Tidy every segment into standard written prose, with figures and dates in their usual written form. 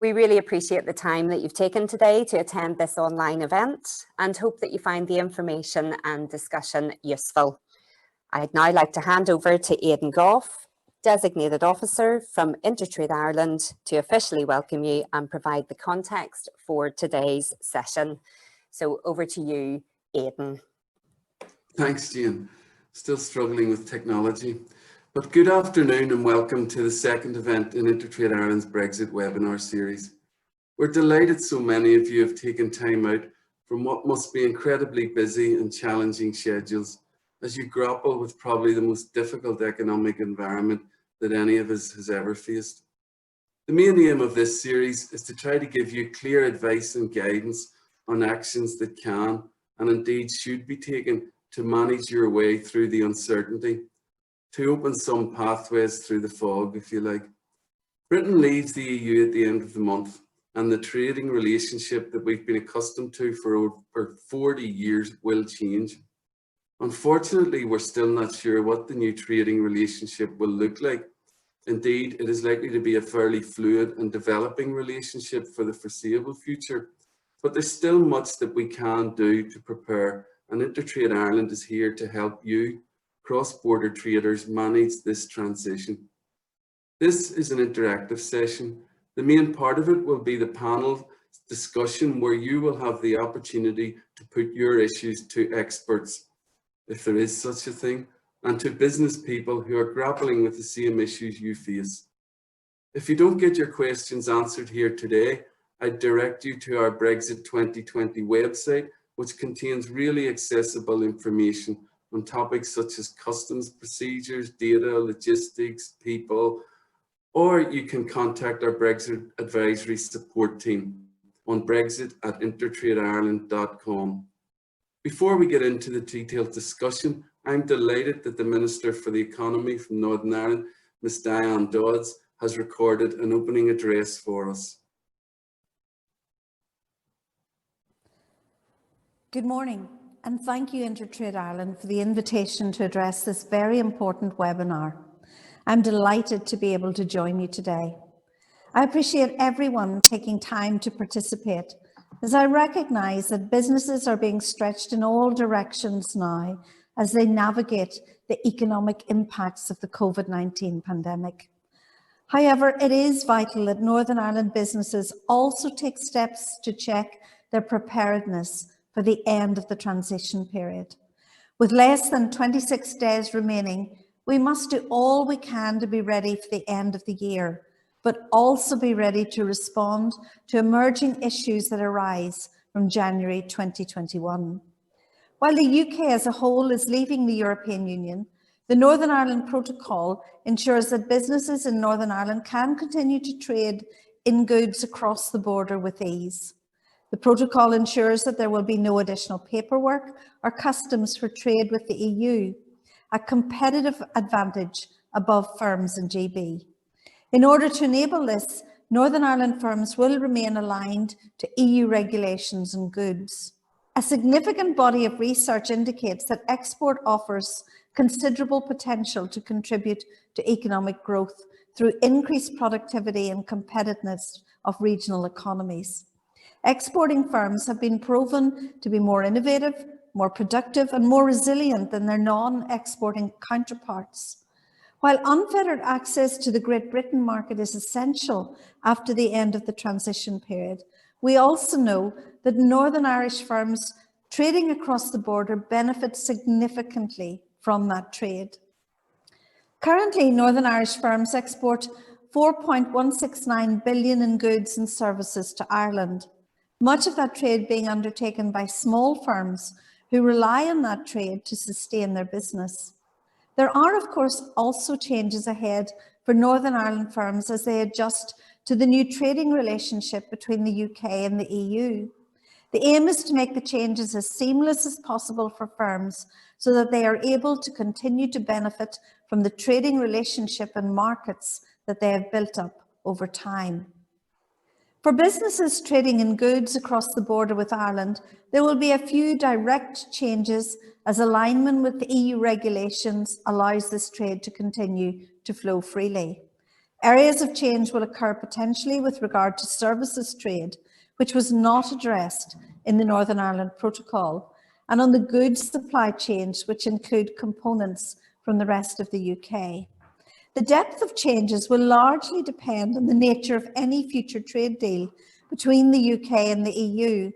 We really appreciate the time that you've taken today to attend this online event and hope that you find the information and discussion useful. I'd now like to hand over to Aidan Gough, Designated Officer from InterTradeIreland, to officially welcome you and provide the context for today's session. So over to you, Aidan. Thanks, Jane. Still struggling with technology. But good afternoon and welcome to the second event in InterTradeIreland's Brexit webinar series. We're delighted so many of you have taken time out from what must be incredibly busy and challenging schedules as you grapple with probably the most difficult economic environment that any of us has ever faced. The main aim of this series is to try to give you clear advice and guidance on actions that can and indeed should be taken to manage your way through the uncertainty, to open some pathways through the fog, if you like. Britain leaves the EU at the end of the month, and the trading relationship that we've been accustomed to for over 40 years will change. Unfortunately, we're still not sure what the new trading relationship will look like. Indeed, it is likely to be a fairly fluid and developing relationship for the foreseeable future, but there's still much that we can do to prepare, and InterTradeIreland is here to help you, cross-border traders, manage this transition. This is an interactive session. The main part of it will be the panel discussion where you will have the opportunity to put your issues to experts, if there is such a thing, and to business people who are grappling with the same issues you face. If you don't get your questions answered here today, I direct you to our Brexit 2020 website, which contains really accessible information on topics such as customs procedures, data, logistics, people, or you can contact our Brexit advisory support team on brexit@intertradeireland.com. Before we get into the detailed discussion, I'm delighted that the Minister for the Economy from Northern Ireland, Ms. Diane Dodds, has recorded an opening address for us. Good morning, and thank you InterTradeIreland for the invitation to address this very important webinar. I'm delighted to be able to join you today. I appreciate everyone taking time to participate, as I recognise that businesses are being stretched in all directions now as they navigate the economic impacts of the COVID-19 pandemic. However, it is vital that Northern Ireland businesses also take steps to check their preparedness for the end of the transition period. With less than 26 days remaining, we must do all we can to be ready for the end of the year, but also be ready to respond to emerging issues that arise from January 2021. While the UK as a whole is leaving the European Union, the Northern Ireland Protocol ensures that businesses in Northern Ireland can continue to trade in goods across the border with ease. The protocol ensures that there will be no additional paperwork or customs for trade with the EU, a competitive advantage above firms in GB. In order to enable this, Northern Ireland firms will remain aligned to EU regulations and goods. A significant body of research indicates that export offers considerable potential to contribute to economic growth through increased productivity and competitiveness of regional economies. Exporting firms have been proven to be more innovative, more productive, and more resilient than their non-exporting counterparts. While unfettered access to the Great Britain market is essential after the end of the transition period, we also know that Northern Irish firms trading across the border benefit significantly from that trade. Currently, Northern Irish firms export 4.169 billion in goods and services to Ireland, much of that trade being undertaken by small firms who rely on that trade to sustain their business. There are, of course, also changes ahead for Northern Ireland firms as they adjust to the new trading relationship between the UK and the EU. The aim is to make the changes as seamless as possible for firms so that they are able to continue to benefit from the trading relationship and markets that they have built up over time. For businesses trading in goods across the border with Ireland, there will be a few direct changes as alignment with the EU regulations allows this trade to continue to flow freely. Areas of change will occur potentially with regard to services trade, which was not addressed in the Northern Ireland Protocol, and on the goods supply chains, which include components from the rest of the UK. The depth of changes will largely depend on the nature of any future trade deal between the UK and the EU,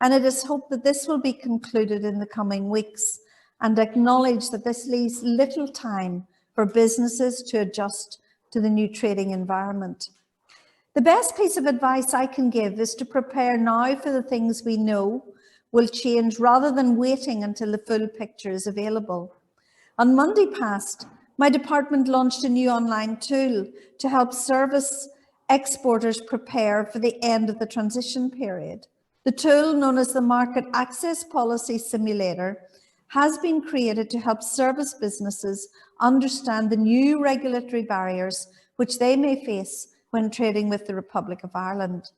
and it is hoped that this will be concluded in the coming weeks, and acknowledge that this leaves little time for businesses to adjust to the new trading environment. The best piece of advice I can give is to prepare now for the things we know will change rather than waiting until the full picture is available. On Monday past, my department launched a new online tool to help service exporters prepare for the end of the transition period. The tool, known as the Market Access Policy Simulator, has been created to help service businesses understand the new regulatory barriers which they may face when trading with the Republic of Ireland.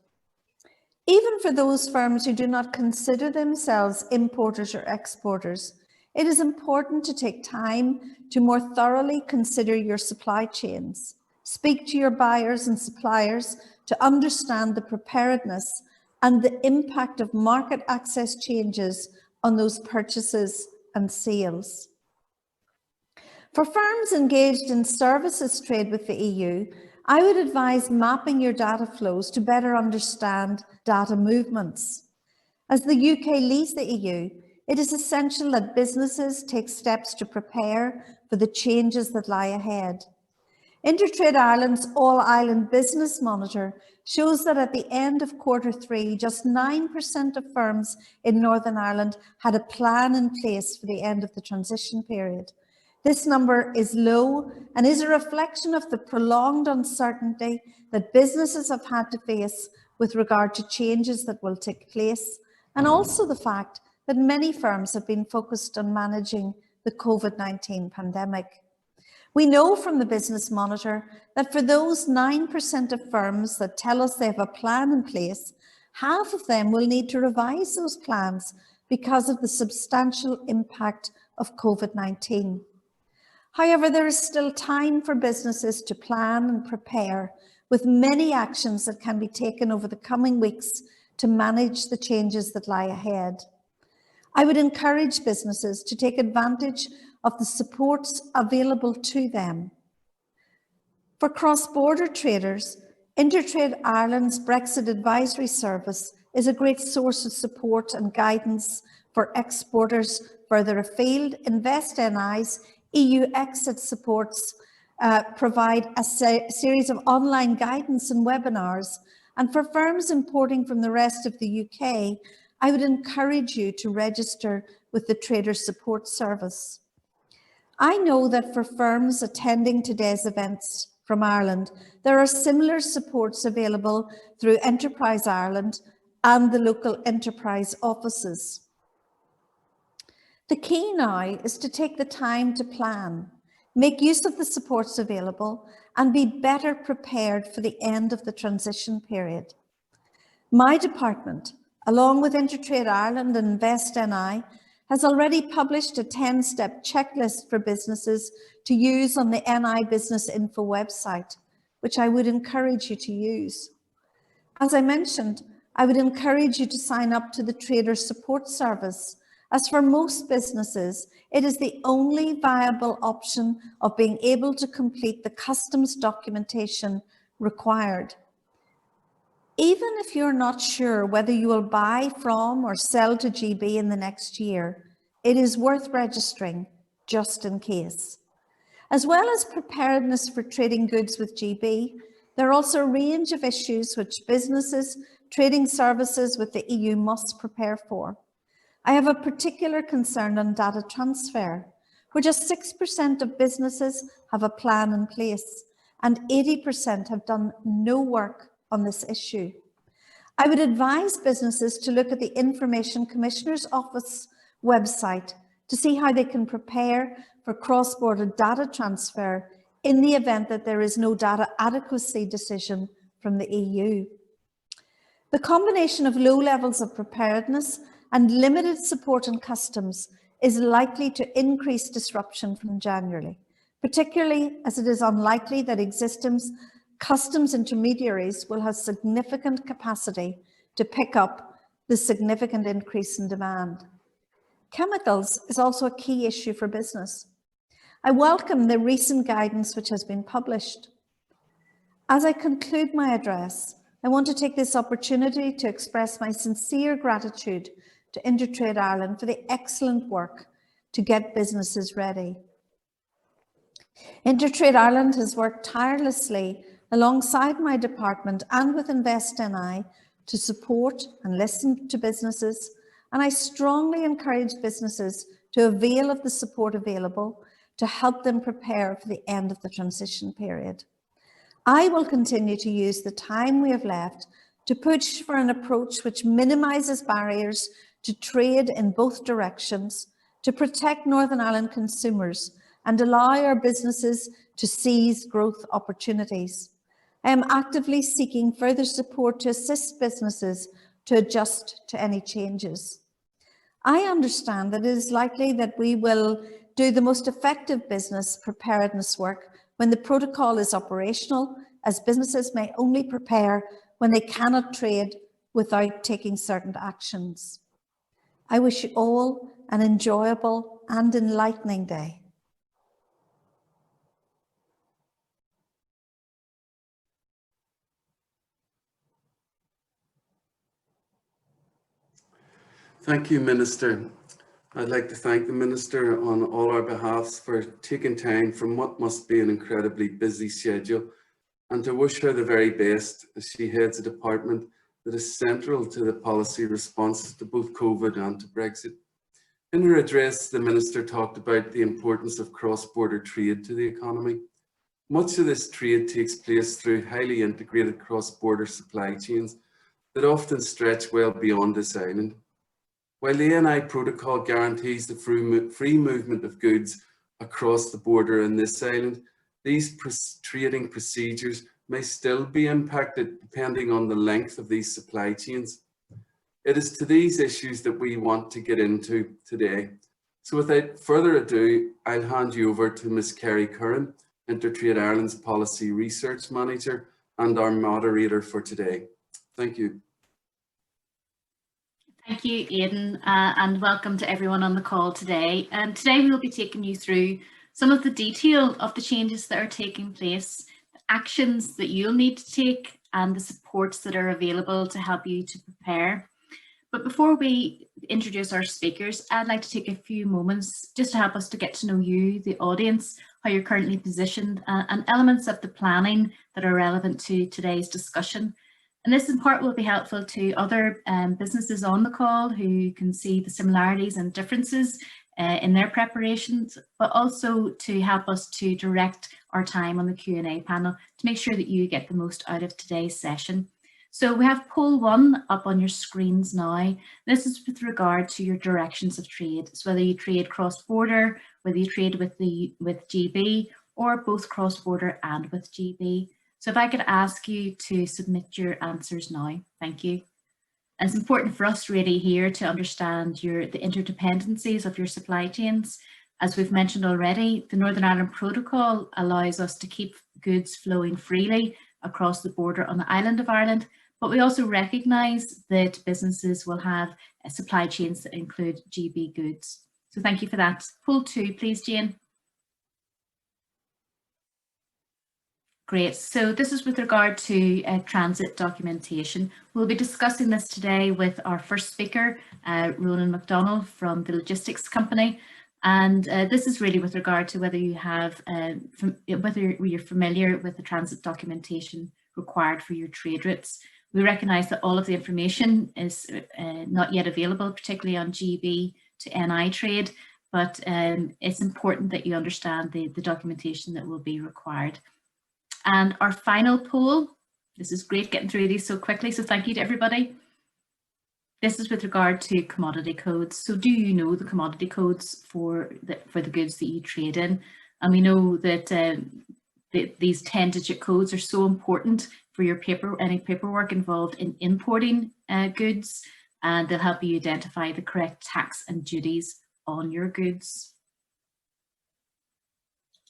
Even for those firms who do not consider themselves importers or exporters, it is important to take time to more thoroughly consider your supply chains. Speak to your buyers and suppliers to understand the preparedness and the impact of market access changes on those purchases and sales. For firms engaged in services trade with the EU, I would advise mapping your data flows to better understand data movements. As the UK leaves the EU, it is essential that businesses take steps to prepare for the changes that lie ahead. InterTradeIreland's All-Island Business Monitor shows that at the end of Q3, just 9% of firms in Northern Ireland had a plan in place for the end of the transition period. This number is low and is a reflection of the prolonged uncertainty that businesses have had to face with regard to changes that will take place, and also the fact that many firms have been focused on managing the COVID-19 pandemic. We know from the Business Monitor that for those 9% of firms that tell us they have a plan in place, half of them will need to revise those plans because of the substantial impact of COVID-19. However, there is still time for businesses to plan and prepare, with many actions that can be taken over the coming weeks to manage the changes that lie ahead. I would encourage businesses to take advantage of the supports available to them. For cross-border traders, InterTradeIreland's Brexit Advisory Service is a great source of support and guidance for exporters further afield. InvestNI's EU exit supports provide a series of online guidance and webinars. And for firms importing from the rest of the UK, I would encourage you to register with the Trader Support Service. I know that for firms attending today's events from Ireland, there are similar supports available through Enterprise Ireland and the local enterprise offices. The key now is to take the time to plan, make use of the supports available, and be better prepared for the end of the transition period. My department, along with InterTradeIreland and InvestNI, has already published a 10-step checklist for businesses to use on the NI Business Info website, which I would encourage you to use. As I mentioned, I would encourage you to sign up to the Trader Support Service, as for most businesses, it is the only viable option of being able to complete the customs documentation required. Even if you're not sure whether you will buy from or sell to GB in the next year, it is worth registering just in case. As well as preparedness for trading goods with GB, there are also a range of issues which businesses trading services with the EU must prepare for. I have a particular concern on data transfer, where just 6% of businesses have a plan in place and 80% have done no work on this issue. I would advise businesses to look at the Information Commissioner's Office website to see how they can prepare for cross-border data transfer in the event that there is no data adequacy decision from the EU. The combination of low levels of preparedness and limited support in customs is likely to increase disruption from January, particularly as it is unlikely that existing customs intermediaries will have significant capacity to pick up the significant increase in demand. Chemicals is also a key issue for business. I welcome the recent guidance which has been published. As I conclude my address, I want to take this opportunity to express my sincere gratitude to InterTrade Ireland for the excellent work to get businesses ready. InterTrade Ireland has worked tirelessly alongside my department and with InvestNI to support and listen to businesses, and I strongly encourage businesses to avail of the support available to help them prepare for the end of the transition period. I will continue to use the time we have left to push for an approach which minimises barriers to trade in both directions, to protect Northern Ireland consumers and allow our businesses to seize growth opportunities. I am actively seeking further support to assist businesses to adjust to any changes. I understand that it is likely that we will do the most effective business preparedness work when the protocol is operational, as businesses may only prepare when they cannot trade without taking certain actions. I wish you all an enjoyable and enlightening day. Thank you, Minister. I'd like to thank the Minister on all our behalves for taking time from what must be an incredibly busy schedule, and to wish her the very best as she heads a department that is central to the policy response to both COVID and to Brexit. In her address, the Minister talked about the importance of cross-border trade to the economy. Much of this trade takes place through highly integrated cross-border supply chains that often stretch well beyond this island. While the NI protocol guarantees the free movement of goods across the border in this island, these trading procedures may still be impacted depending on the length of these supply chains. It is to these issues that we want to get into today. So without further ado, I'll hand you over to Ms. Kerry Curran, InterTrade Ireland's Policy Research Manager and our moderator for today. Thank you. Thank you, Aidan, and welcome to everyone on the call today. Today we will be taking you through some of the detail of the changes that are taking place, the actions that you'll need to take, and the supports that are available to help you to prepare. But before we introduce our speakers, I'd like to take a few moments just to help us to get to know you, the audience, how you're currently positioned, and elements of the planning that are relevant to today's discussion. And this in part will be helpful to other businesses on the call who can see the similarities and differences in their preparations, but also to help us to direct our time on the Q&A panel to make sure that you get the most out of today's session. So we have poll 1 up on your screens now. This is with regard to your directions of trade. So whether you trade cross-border, whether you trade with GB, or both cross-border and with GB. So if I could ask you to submit your answers now, thank you. And it's important for us really here to understand the interdependencies of your supply chains. As we've mentioned already, the Northern Ireland Protocol allows us to keep goods flowing freely across the border on the island of Ireland, but we also recognise that businesses will have supply chains that include GB goods. So thank you for that. Poll 2, please, Jane. Great, so this is with regard to transit documentation. We'll be discussing this today with our first speaker, Ronan McDonnell from the logistics company. And this is really with regard to whether you have, whether you're familiar with the transit documentation required for your trade routes. We recognise that all of the information is not yet available, particularly on GB to NI trade, but it's important that you understand the documentation that will be required. And our final poll, this is great getting through these so quickly, so thank you to everybody. This is with regard to commodity codes. So do you know the commodity codes for the goods that you trade in? And we know that these 10-digit codes are so important for your any paperwork involved in importing goods, and they'll help you identify the correct tax and duties on your goods.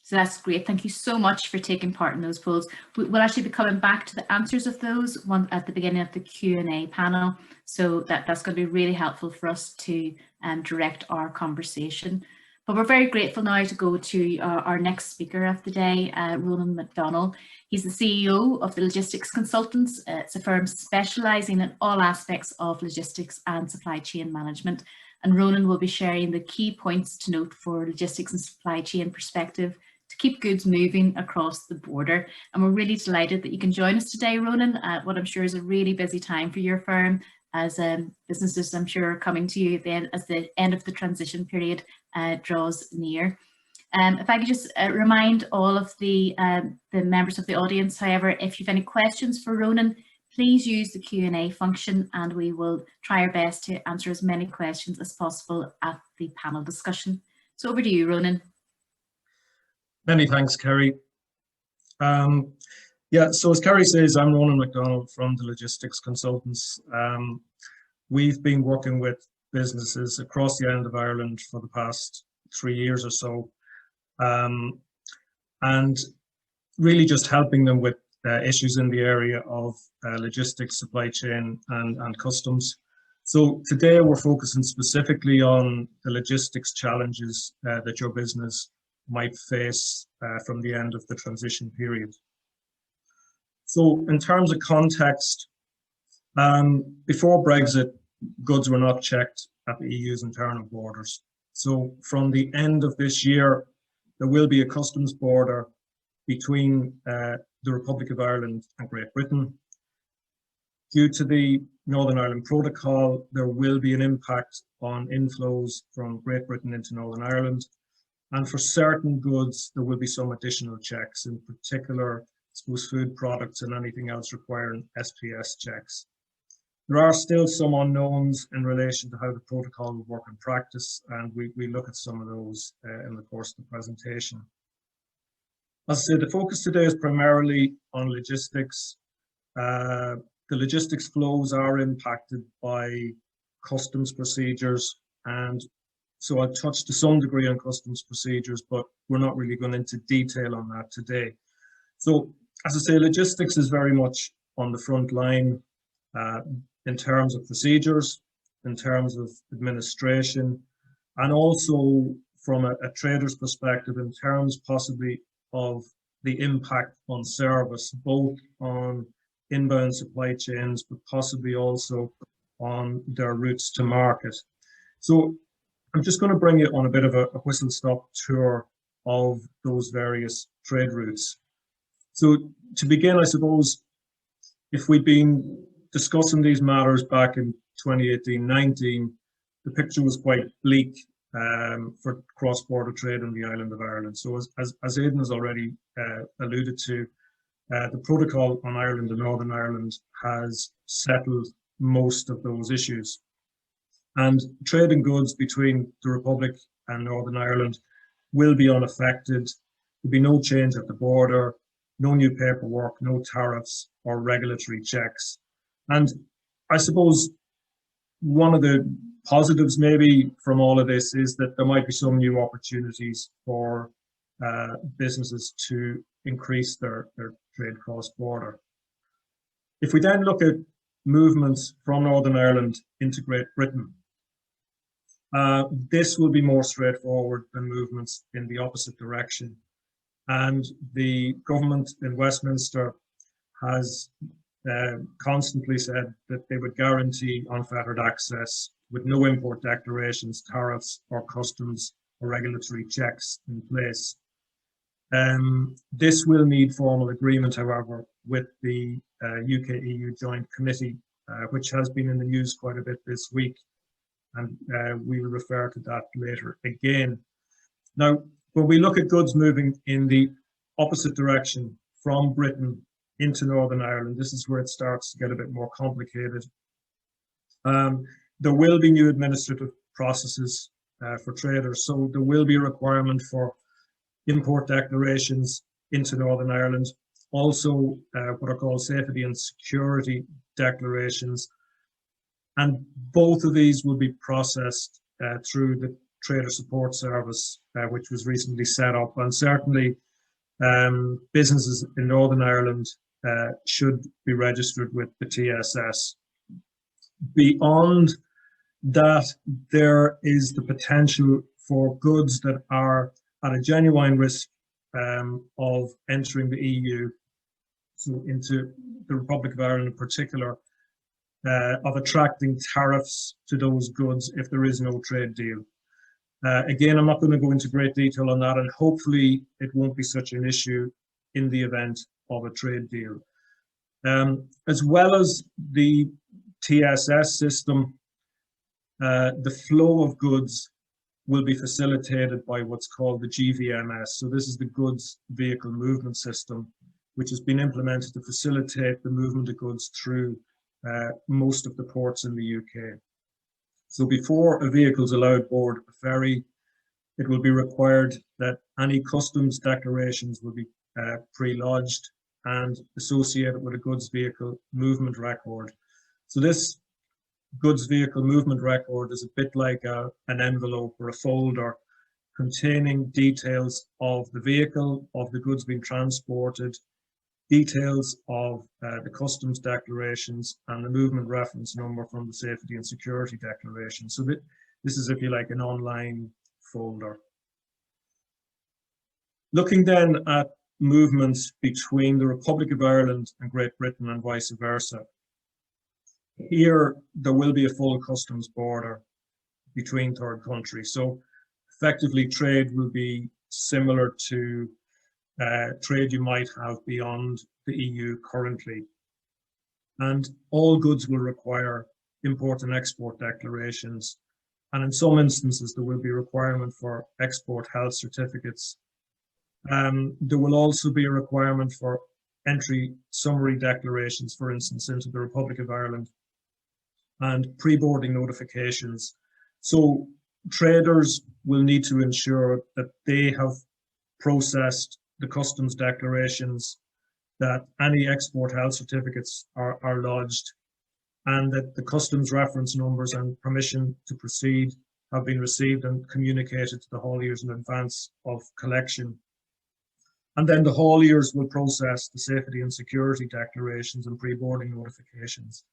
So that's great. Thank you so much for taking part in those polls. We'll actually be coming back to the answers of those one at the beginning of the Q&A panel. So that's going to be really helpful for us to direct our conversation. But we're very grateful now to go to our next speaker of the day, Ronan McDonnell. He's the CEO of the Logistics Consultants. It's a firm specialising in all aspects of logistics and supply chain management. And Ronan will be sharing the key points to note for logistics and supply chain perspective to keep goods moving across the border. And we're really delighted that you can join us today, Ronan, at what I'm sure is a really busy time for your firm, as businesses, I'm sure, are coming to you then as the end of the transition period draws near. If I could just remind all of the members of the audience, however, if you've any questions for Ronan, please use the Q&A function and we will try our best to answer as many questions as possible at the panel discussion. So over to you, Ronan. Many thanks, Kerry. Yeah, so as Kerry says, I'm Ronan McDonnell from the Logistics Consultants. We've been working with businesses across the island of Ireland for the past 3 years or so, and really just helping them with issues in the area of logistics, supply chain and customs. So today we're focusing specifically on the logistics challenges that your business might face from the end of the transition period. So in terms of context, before Brexit, goods were not checked at the EU's internal borders. So from the end of this year, there will be a customs border between the Republic of Ireland and Great Britain. Due to the Northern Ireland Protocol, there will be an impact on inflows from Great Britain into Northern Ireland. And for certain goods, there will be some additional checks, in particular, I suppose, food products and anything else requiring SPS checks. There are still some unknowns in relation to how the protocol will work in practice, and we look at some of those in the course of the presentation. As I said, the focus today is primarily on logistics. The logistics flows are impacted by customs procedures, and so I'll touch to some degree on customs procedures, but we're not really going into detail on that today. So, as I say, logistics is very much on the front line in terms of procedures, in terms of administration, and also from a trader's perspective in terms possibly of the impact on service, both on inbound supply chains, but possibly also on their routes to market. So I'm just going to bring you on a bit of a whistle-stop tour of those various trade routes. So to begin, I suppose, if we'd been discussing these matters back in 2018-19, the picture was quite bleak for cross-border trade in the island of Ireland. So as Aidan has already alluded to, the protocol on Ireland and Northern Ireland has settled most of those issues. And trade in goods between the Republic and Northern Ireland will be unaffected. There'll be no change at the border, no new paperwork, no tariffs or regulatory checks. And I suppose one of the positives maybe from all of this is that there might be some new opportunities for businesses to increase their trade cross-border. If we then look at movements from Northern Ireland into Great Britain, this will be more straightforward than movements in the opposite direction. And the government in Westminster has constantly said that they would guarantee unfettered access with no import declarations, tariffs or customs or regulatory checks in place. This will need formal agreement, however, with the UK-EU Joint Committee, which has been in the news quite a bit this week. And we will refer to that later again. Now, when we look at goods moving in the opposite direction from Britain into Northern Ireland, this is where it starts to get a bit more complicated. There will be new administrative processes for traders. So there will be a requirement for import declarations into Northern Ireland. Also, what are called safety and security declarations. And both of these will be processed through the trader support service, which was recently set up. And certainly businesses in Northern Ireland should be registered with the TSS. Beyond that, there is the potential for goods that are at a genuine risk of entering the EU, so into the Republic of Ireland in particular, of attracting tariffs to those goods if there is no trade deal. Again, I'm not going to go into great detail on that, and hopefully it won't be such an issue in the event of a trade deal. As well as the TSS system, the flow of goods will be facilitated by what's called the GVMS. So this is the Goods Vehicle Movement System, which has been implemented to facilitate the movement of goods through most of the ports in the UK. So before a vehicle is allowed board a ferry, it will be required that any customs declarations will be pre-lodged and associated with a goods vehicle movement record. So this goods vehicle movement record is a bit like an envelope or a folder containing details of the vehicle, of the goods being transported, details of the customs declarations, and the movement reference number from the safety and security declaration. So this is, if you like, an online folder. Looking then at movements between the Republic of Ireland and Great Britain and vice versa. Here, there will be a full customs border between third countries. So effectively, trade will be similar to trade you might have beyond the EU currently. And all goods will require import and export declarations. And in some instances, there will be a requirement for export health certificates. There will also be a requirement for entry summary declarations, for instance, into the Republic of Ireland, and pre-boarding notifications. So traders will need to ensure that they have processed the customs declarations, that any export health certificates are lodged, and that the customs reference numbers and permission to proceed have been received and communicated to the hauliers in advance of collection. And then the hauliers will process the safety and security declarations and pre-boarding notifications.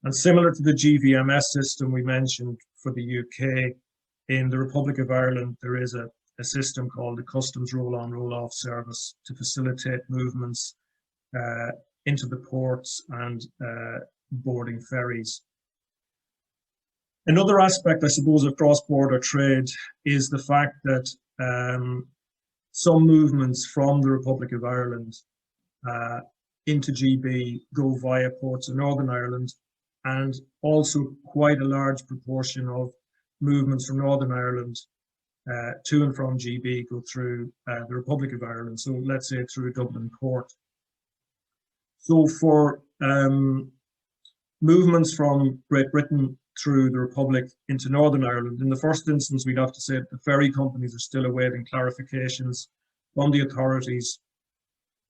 And similar to the GVMS system we mentioned for the UK, in the Republic of Ireland, there is a system called the Customs Roll-On Roll-Off Service to facilitate movements into the ports and boarding ferries. Another aspect, I suppose, of cross-border trade is the fact that some movements from the Republic of Ireland into GB go via ports in Northern Ireland, and also quite a large proportion of movements from Northern Ireland to and from GB go through the Republic of Ireland, so let's say through Dublin Port. So for movements from Great Britain through the Republic into Northern Ireland, in the first instance, we'd have to say that the ferry companies are still awaiting clarifications from the authorities,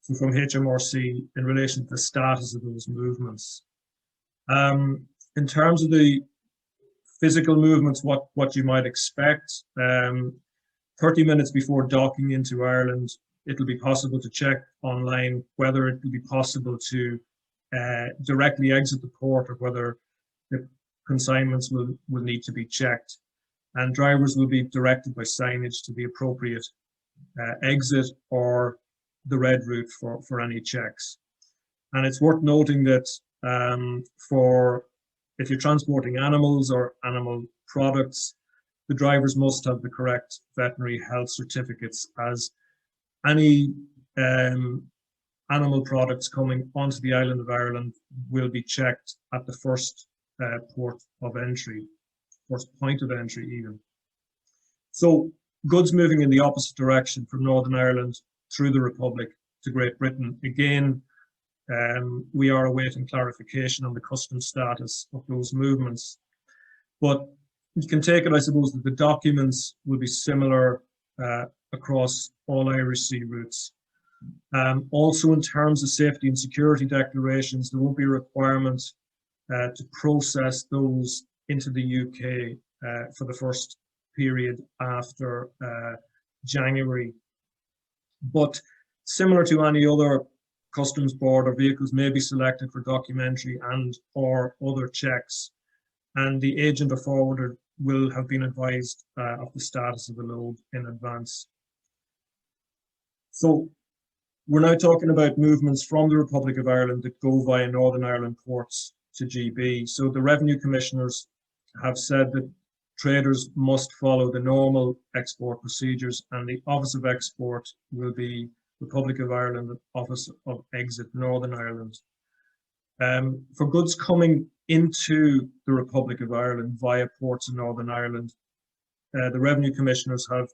so from HMRC, in relation to the status of those movements. In terms of the physical movements, what you might expect, 30 minutes before docking into Ireland, it'll be possible to check online whether it will be possible to directly exit the port or whether the consignments will need to be checked. And drivers will be directed by signage to the appropriate exit or the red route for any checks. And it's worth noting that if you're transporting animals or animal products, the drivers must have the correct veterinary health certificates, as any animal products coming onto the island of Ireland will be checked at the first port of entry, first point of entry even. So goods moving in the opposite direction from Northern Ireland through the Republic to Great Britain, again, we are awaiting clarification on the customs status of those movements. But you can take it, I suppose, that the documents will be similar across all Irish sea routes. Also, in terms of safety and security declarations, there won't be a requirement to process those into the UK for the first period after January. But similar to any other customs border, vehicles may be selected for documentary and or other checks, and the agent or forwarder will have been advised of the status of the load in advance. So we're now talking about movements from the Republic of Ireland that go via Northern Ireland ports to GB. So the Revenue Commissioners have said that traders must follow the normal export procedures, and the Office of Export will be Republic of Ireland and Office of Exit Northern Ireland. For goods coming into the Republic of Ireland via ports in Northern Ireland, the Revenue Commissioners have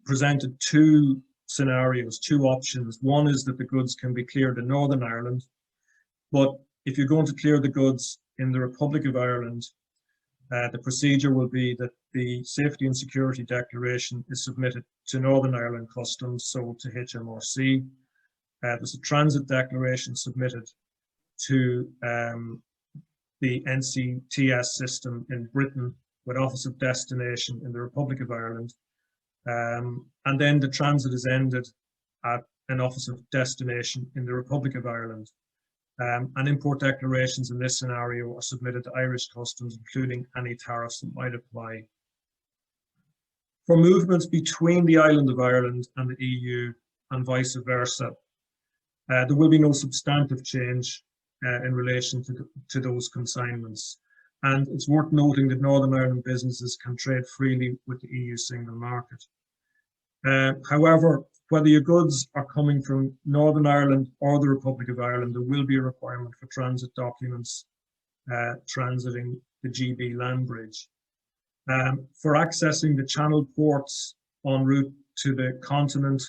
presented two scenarios, two options. One is that the goods can be cleared in Northern Ireland, but if you're going to clear the goods in the Republic of Ireland, the procedure will be that the Safety and Security Declaration is submitted to Northern Ireland Customs, so to HMRC. There's a transit declaration submitted to the NCTS system in Britain with Office of Destination in the Republic of Ireland. And then the transit is ended at an Office of Destination in the Republic of Ireland. And import declarations in this scenario are submitted to Irish Customs, including any tariffs that might apply. For movements between the island of Ireland and the EU and vice versa, there will be no substantive change in relation to those consignments. And it's worth noting that Northern Ireland businesses can trade freely with the EU single market. However, whether your goods are coming from Northern Ireland or the Republic of Ireland, there will be a requirement for transit documents transiting the GB land bridge. For accessing the Channel ports en route to the continent,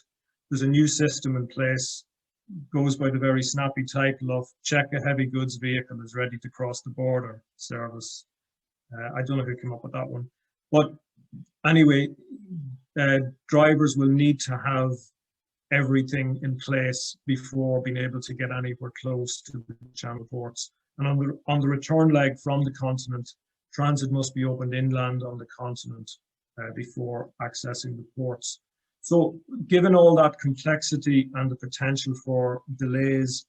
there's a new system in place, goes by the very snappy title of "Check a heavy goods vehicle is ready to cross the border" service. I don't know who came up with that one, but anyway, drivers will need to have everything in place before being able to get anywhere close to the Channel ports. And on the return leg from the continent, transit must be opened inland on the continent before accessing the ports. So given all that complexity and the potential for delays,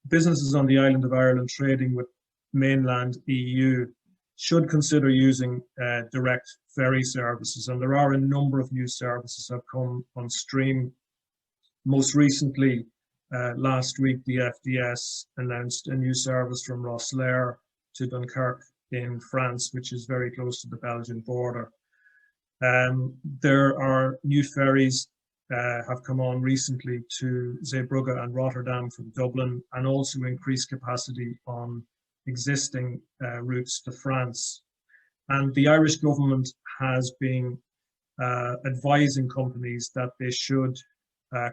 businesses on the island of Ireland trading with mainland EU should consider using direct ferry services, and there are a number of new services that have come on stream. Most recently, last week, the FDS announced a new service from Rosslare to Dunkirk in France, which is very close to the Belgian border. There are new ferries have come on recently to Zeebrugge and Rotterdam from Dublin, and also increased capacity on existing routes to France. And the Irish government has been advising companies that they should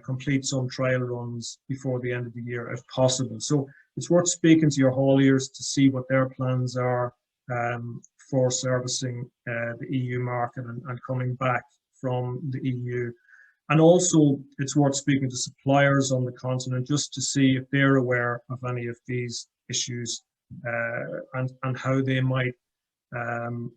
complete some trial runs before the end of the year if possible. So it's worth speaking to your hauliers to see what their plans are for servicing the EU market and coming back from the EU. And also it's worth speaking to suppliers on the continent just to see if they're aware of any of these issues and how they might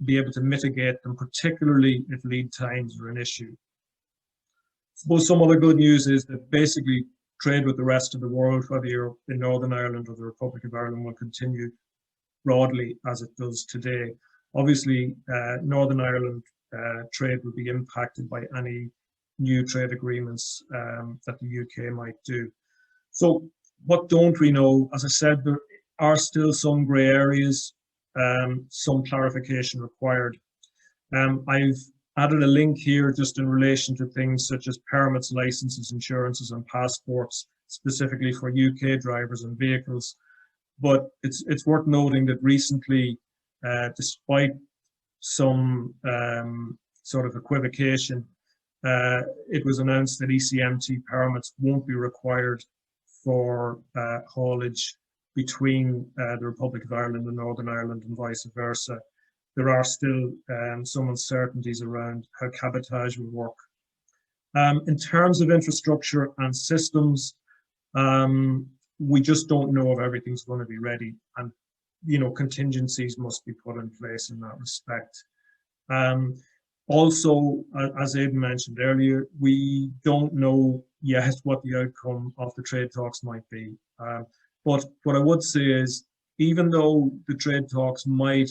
be able to mitigate them, particularly if lead times are an issue. I suppose some other good news is that basically trade with the rest of the world, whether you're in Northern Ireland or the Republic of Ireland, will continue broadly as it does today. Obviously, Northern Ireland trade will be impacted by any new trade agreements that the UK might do. So what don't we know? As I said, there are still some grey areas, some clarification required. I've added a link here just in relation to things such as permits, licenses, insurances and passports, specifically for UK drivers and vehicles. But it's worth noting that recently, despite some sort of equivocation, it was announced that ECMT permits won't be required for haulage between the Republic of Ireland and Northern Ireland and vice versa. There are still some uncertainties around how cabotage will work. In terms of infrastructure and systems, we just don't know if everything's going to be ready. And contingencies must be put in place in that respect. Also, as Aidan mentioned earlier, we don't know yet what the outcome of the trade talks might be. But what I would say is, even though the trade talks might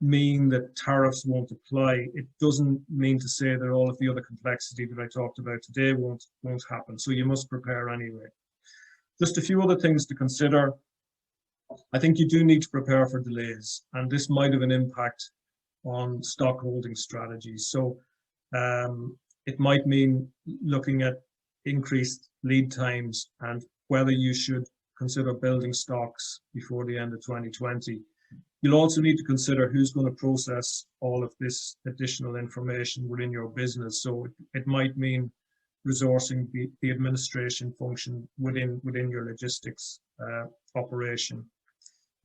mean that tariffs won't apply, it doesn't mean to say that all of the other complexity that I talked about today won't happen. So you must prepare anyway. Just a few other things to consider. I think you do need to prepare for delays, and this might have an impact on stock holding strategies. So it might mean looking at increased lead times and whether you should consider building stocks before the end of 2020. You'll also need to consider who's going to process all of this additional information within your business. So it might mean resourcing the administration function within your logistics operation.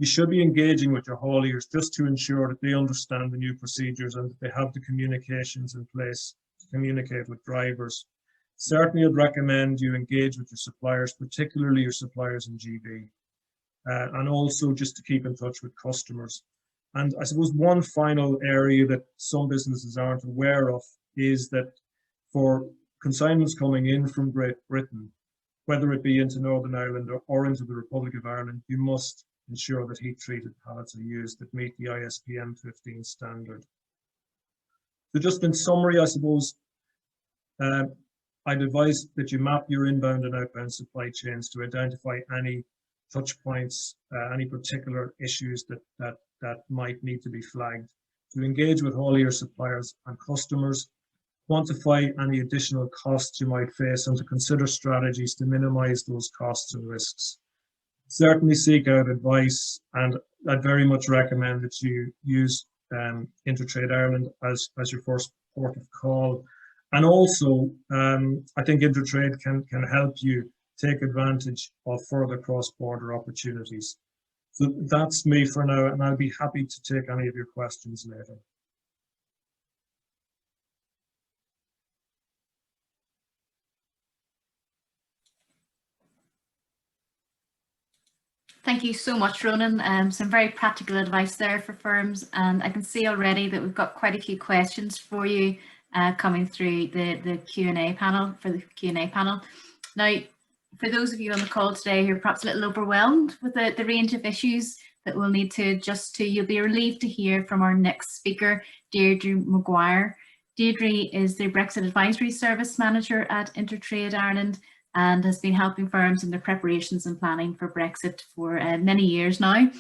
You should be engaging with your hauliers just to ensure that they understand the new procedures and that they have the communications in place to communicate with drivers. Certainly, I'd recommend you engage with your suppliers, particularly your suppliers in GB, and also just to keep in touch with customers. And I suppose one final area that some businesses aren't aware of is that for consignments coming in from Great Britain, whether it be into Northern Ireland or into the Republic of Ireland, you must ensure that heat-treated pallets are used that meet the ISPM 15 standard. So just in summary, I suppose, I'd advise that you map your inbound and outbound supply chains to identify any touch points, any particular issues that might need to be flagged, to engage with all your suppliers and customers, quantify any additional costs you might face, and to consider strategies to minimize those costs and risks. Certainly seek out advice, and I'd very much recommend that you use InterTradeIreland as your first port of call. And also, I think InterTrade can help you take advantage of further cross-border opportunities. So that's me for now, and I'll be happy to take any of your questions later. Thank you so much, Ronan. Some very practical advice there for firms, and I can see already that we've got quite a few questions for you coming through the Q&A panel, for the Q&A panel. Now, for those of you on the call today who are perhaps a little overwhelmed with the range of issues that we'll need to adjust to, you'll be relieved to hear from our next speaker, Deirdre Maguire. Deirdre is the Brexit Advisory Service Manager at InterTradeIreland and has been helping firms in their preparations and planning for Brexit for many years now.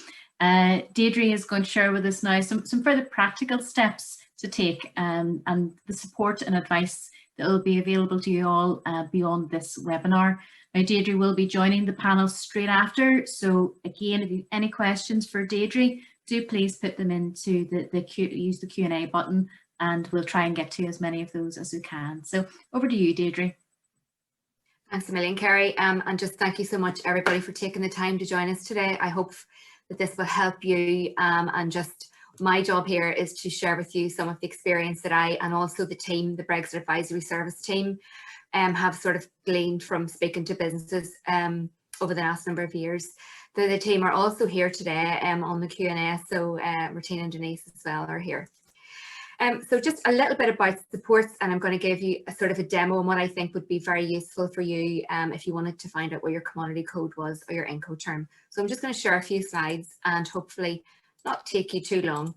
Deirdre is going to share with us now some further practical steps to take and the support and advice that will be available to you all beyond this webinar. Now, Deirdre will be joining the panel straight after. So again, if you have any questions for Deirdre, do please put them into use the Q&A button, and we'll try and get to as many of those as we can. So over to you, Deirdre. Thanks a million, Kerry, and just thank you so much, everybody, for taking the time to join us today. I hope that this will help you, and just my job here is to share with you some of the experience that I and also the team, the Brexit Advisory Service team, have sort of gleaned from speaking to businesses over the last number of years. The team are also here today on the Q&A, so Martina and Denise as well are here. So just a little bit about supports, and I'm going to give you a sort of a demo on what I think would be very useful for you if you wanted to find out where your commodity code was or your Incoterm. So I'm just going to share a few slides and hopefully not take you too long.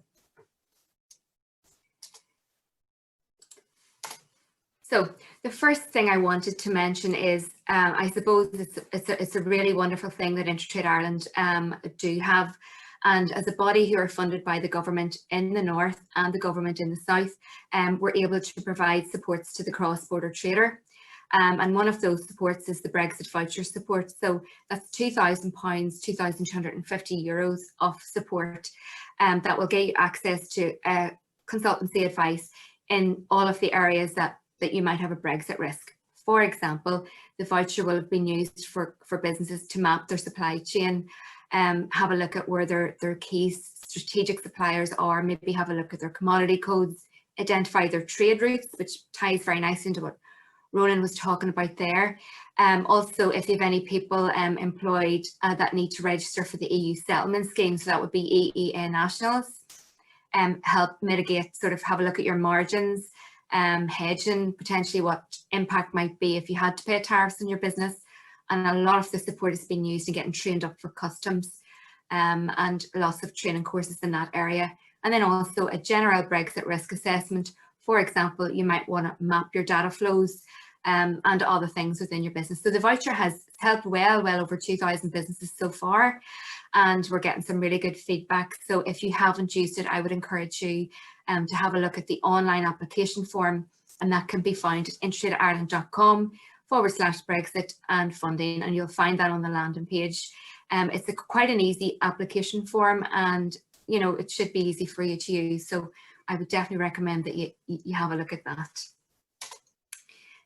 So the first thing I wanted to mention is, I suppose it's a really wonderful thing that InterTradeIreland do have. And as a body who are funded by the government in the north and the government in the south, we're able to provide supports to the cross-border trader. And one of those supports is the Brexit voucher support. So that's £2,000, €2,250 of support that will get you access to consultancy advice in all of the areas that you might have a Brexit risk. For example, the voucher will have been used for businesses to map their supply chain, have a look at where their key strategic suppliers are, maybe have a look at their commodity codes, identify their trade routes, which ties very nicely into what Ronan was talking about there. Also, if you have any people employed that need to register for the EU settlement scheme, so that would be EEA nationals, help mitigate, sort of have a look at your margins, hedging potentially what impact might be if you had to pay tariffs in your business. And a lot of the support has been used in getting trained up for customs, and lots of training courses in that area. And then also a general Brexit risk assessment. For example, you might want to map your data flows and other things within your business. So the voucher has helped well over 2,000 businesses so far, and we're getting some really good feedback. So if you haven't used it, I would encourage you to have a look at the online application form, and that can be found at InterTradeIreland.com/Brexit and funding, and you'll find that on the landing page. It's quite an easy application form, and you know, it should be easy for you to use. So I would definitely recommend that you have a look at that.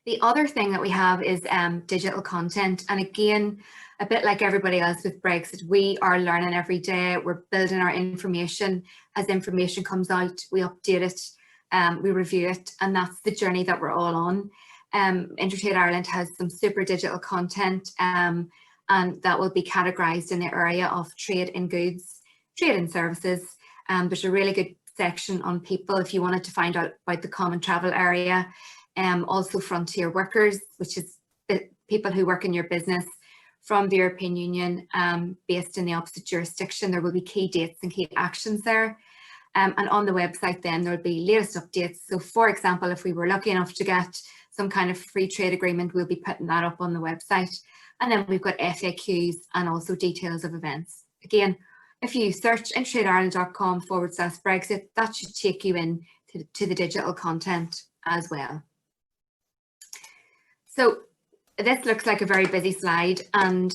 The other thing that we have is digital content. And again, a bit like everybody else with Brexit, we are learning every day. We're building our information. As information comes out, we update it, we review it, and that's the journey that we're all on. InterTrade Ireland has some super digital content, and that will be categorised in the area of trade in goods, trade in services. There's a really good section on people if you wanted to find out about the common travel area. Also frontier workers, which is people who work in your business from the European Union, based in the opposite jurisdiction. There will be key dates and key actions there. And on the website then there will be latest updates. So for example, if we were lucky enough to get some kind of free trade agreement, we'll be putting that up on the website. And then we've got FAQs and also details of events. Again, if you search InterTradeIreland.com/Brexit, that should take you in to the digital content as well. So this looks like a very busy slide, and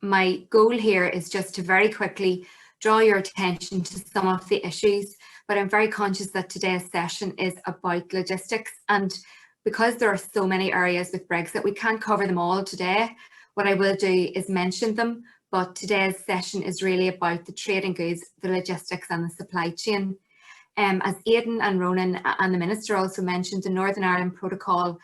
my goal here is just to very quickly draw your attention to some of the issues, but I'm very conscious that today's session is about logistics, and because there are so many areas with Brexit, we can't cover them all today. What I will do is mention them, but today's session is really about the trade in goods, the logistics and the supply chain. As Aidan and Ronan and the Minister also mentioned, the Northern Ireland Protocol,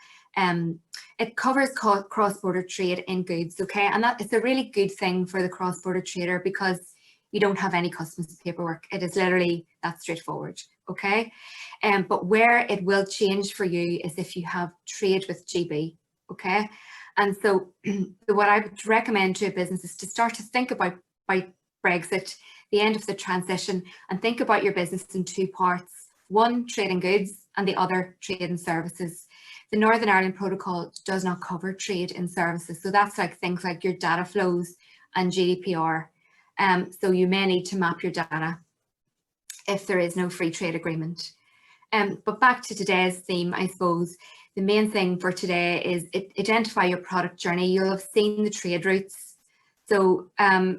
it covers cross-border trade in goods, okay? And that is a really good thing for the cross-border trader because you don't have any customs paperwork. It is literally that straightforward, okay? But where it will change for you is if you have trade with GB, okay? And so what I would recommend to a business is to start to think about Brexit, the end of the transition, and think about your business in two parts. One, trade in goods, and the other, trade in services. The Northern Ireland Protocol does not cover trade in services. So that's like things like your data flows and GDPR. So you may need to map your data if there is no free trade agreement. But back to today's theme, I suppose, the main thing for today is identify your product journey. You'll have seen the trade routes. So,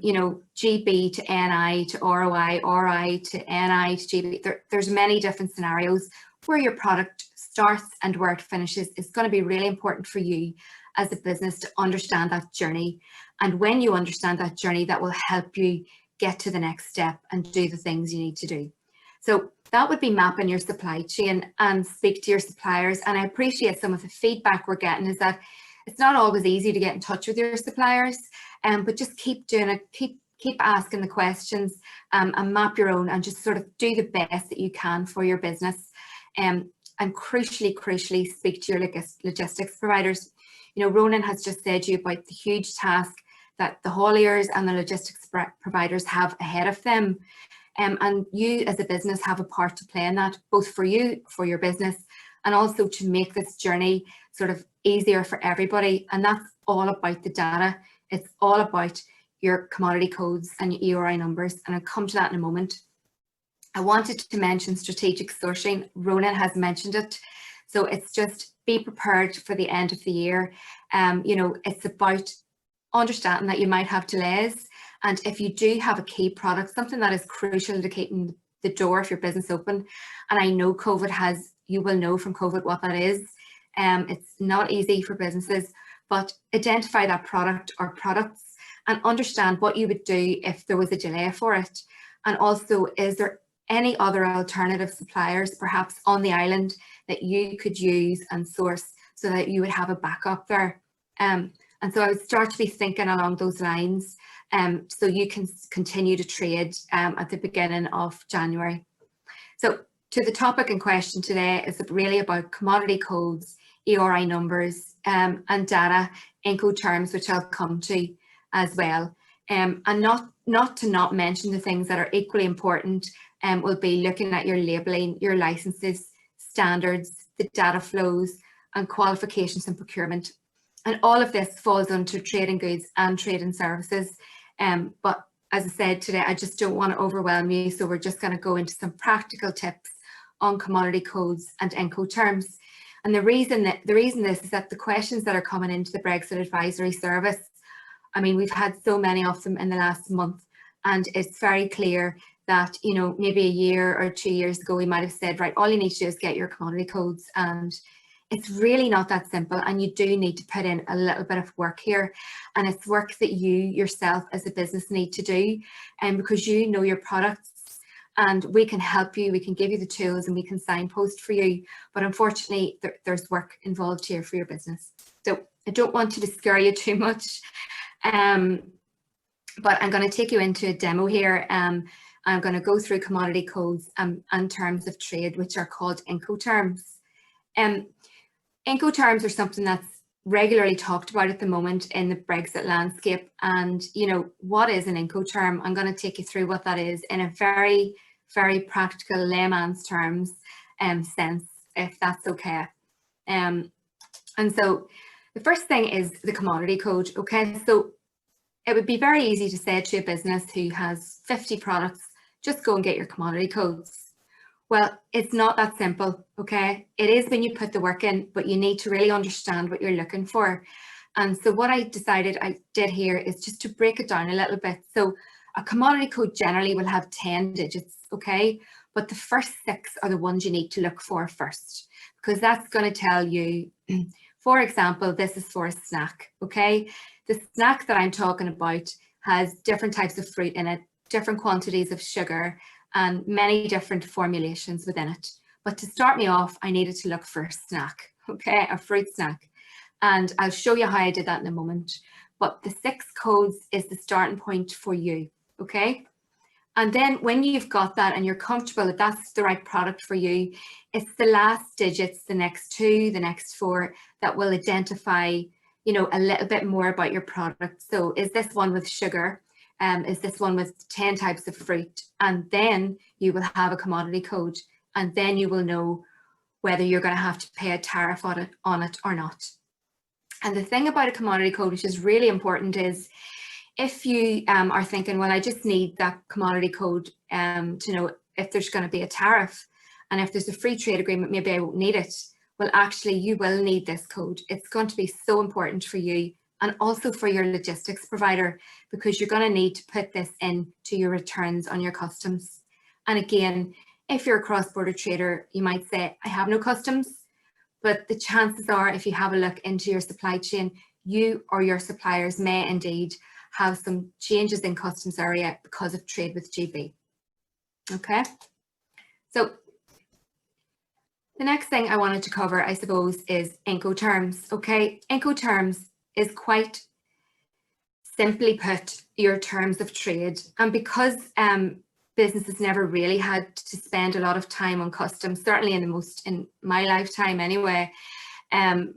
you know, GB to NI to ROI, RI to NI to GB. There's many different scenarios where your product starts and where it finishes. It's going to be really important for you as a business to understand that journey. And when you understand that journey, that will help you get to the next step and do the things you need to do. So that would be mapping your supply chain and speak to your suppliers. And I appreciate some of the feedback we're getting is that it's not always easy to get in touch with your suppliers, but just keep doing it, keep asking the questions, and map your own and just sort of do the best that you can for your business. And crucially speak to your logistics providers. You know, Ronan has just said to you about the huge task that the hauliers and the logistics providers have ahead of them. And you as a business have a part to play in that, both for you, for your business, and also to make this journey sort of easier for everybody. And that's all about the data. It's all about your commodity codes and your EORI numbers. And I'll come to that in a moment. I wanted to mention strategic sourcing. Ronan has mentioned it. So it's just be prepared for the end of the year. You know, it's about understanding that you might have delays. And if you do have a key product, something that is crucial to keeping the door of your business open, and I know COVID has, you will know from COVID what that is. It's not easy for businesses, but identify that product or products and understand what you would do if there was a delay for it. And also, is there any other alternative suppliers perhaps on the island that you could use and source so that you would have a backup there. And so I would start to be thinking along those lines, so you can continue to trade at the beginning of January. So to the topic in question today is really about commodity codes, ERI numbers, and data, Incoterms, which I'll come to as well. And not to mention the things that are equally important, will be looking at your labelling, your licenses, standards, the data flows, and qualifications and procurement. And all of this falls under trading goods and trading services. But as I said today, I just don't want to overwhelm you, so we're just going to go into some practical tips on commodity codes and Incoterms. And the reason this is that the questions that are coming into the Brexit Advisory Service, I mean, we've had so many of them in the last month, and it's very clear that, you know, maybe a year or 2 years ago, we might have said, right, all you need to do is get your commodity codes, and it's really not that simple, and you do need to put in a little bit of work here, and it's work that you yourself as a business need to do, and because you know your products, and we can help you, we can give you the tools, and we can signpost for you, but unfortunately there's work involved here for your business. So I don't want to scare you too much, but I'm going to take you into a demo here. I'm going to go through commodity codes and terms of trade, which are called Incoterms. Incoterms are something that's regularly talked about at the moment in the Brexit landscape. And, you know, what is an Incoterm? I'm going to take you through what that is in a very, very practical layman's terms sense, if that's okay. And so the first thing is the commodity code. Okay, so it would be very easy to say to a business who has 50 products, just go and get your commodity codes. Well, it's not that simple, okay? It is when you put the work in, but you need to really understand what you're looking for. And so what I decided I did here is just to break it down a little bit. So a commodity code generally will have 10 digits, okay? But the first 6 are the ones you need to look for first, because that's going to tell you, for example, this is for a snack, okay? The snack that I'm talking about has different types of fruit in it, different quantities of sugar, and many different formulations within it. But to start me off, I needed to look for a snack, okay, a fruit snack. And I'll show you how I did that in a moment. But the 6 codes is the starting point for you, okay? And then when you've got that and you're comfortable that that's the right product for you, it's the last digits, the next 2, the next 4, that will identify, you know, a little bit more about your product. So is this one with sugar? Is this one with 10 types of fruit? And then you will have a commodity code, and then you will know whether you're going to have to pay a tariff on it or not. And the thing about a commodity code, which is really important, is if you are thinking, well, I just need that commodity code to know if there's going to be a tariff, and if there's a free trade agreement, maybe I won't need it. Well, actually, you will need this code. It's going to be so important for you, and also for your logistics provider, because you're going to need to put this into your returns on your customs. And again, if you're a cross-border trader, you might say, I have no customs, but the chances are, if you have a look into your supply chain, you or your suppliers may indeed have some changes in customs area because of trade with GB. Okay, so the next thing I wanted to cover, I suppose, is Incoterms. Okay, Incoterms is quite simply put your terms of trade. And because businesses never really had to spend a lot of time on customs, certainly in my lifetime anyway,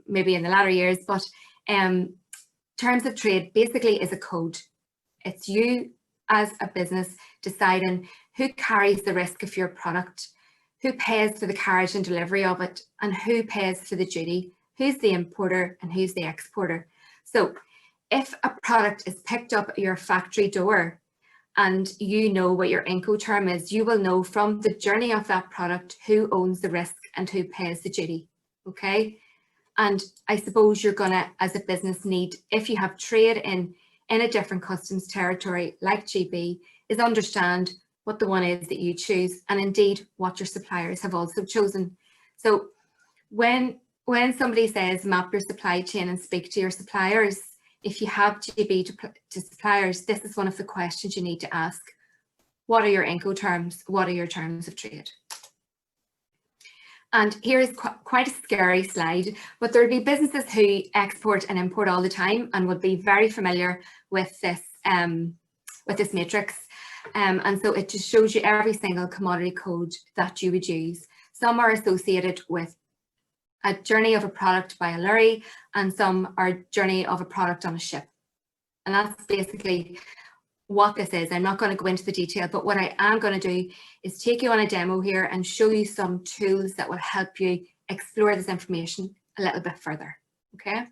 maybe in the latter years, but terms of trade basically is a code. It's you as a business deciding who carries the risk of your product, who pays for the carriage and delivery of it, and who pays for the duty, who's the importer and who's the exporter. So if a product is picked up at your factory door and you know what your Incoterm is, you will know from the journey of that product who owns the risk and who pays the duty, okay? And I suppose you're gonna, as a business, need, if you have trade in a different customs territory like GB, is understand what the one is that you choose, and indeed what your suppliers have also chosen. So when somebody says map your supply chain and speak to your suppliers, if you have GB to suppliers, this is one of the questions you need to ask. What are your Incoterms? What are your terms of trade? And here is quite a scary slide, but there will be businesses who export and import all the time and would be very familiar with this matrix. And so it just shows you every single commodity code that you would use. Some are associated with a journey of a product by a lorry, and some are journey of a product on a ship. And that's basically what this is. I'm not going to go into the detail, but what I am going to do is take you on a demo here and show you some tools that will help you explore this information a little bit further. Okay.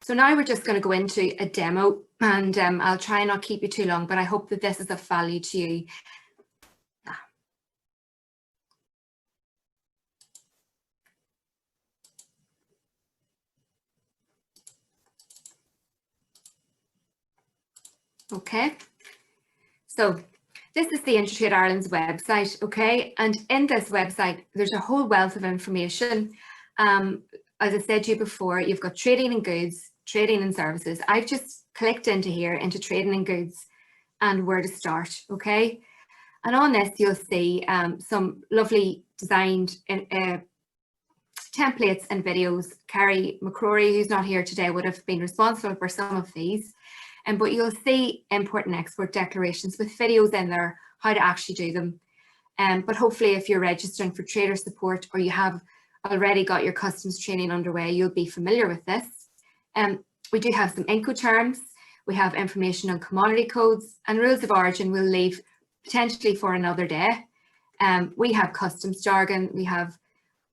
So now we're just going to go into a demo, and I'll try and not keep you too long, but I hope that this is of value to you. Okay, so this is the InterTrade Ireland's website, okay, and in this website there's a whole wealth of information. As I said to you before, you've got trading in goods, trading in services. I've just clicked into here, into trading in goods and where to start, okay, and on this you'll see some lovely designed templates and videos. Kerry McCrory, who's not here today, would have been responsible for some of these. But you'll see import and export declarations with videos in there, how to actually do them. But hopefully if you're registering for trader support or you have already got your customs training underway, you'll be familiar with this. We do have some Incoterms, we have information on commodity codes, and rules of origin we'll leave potentially for another day. We have customs jargon, we have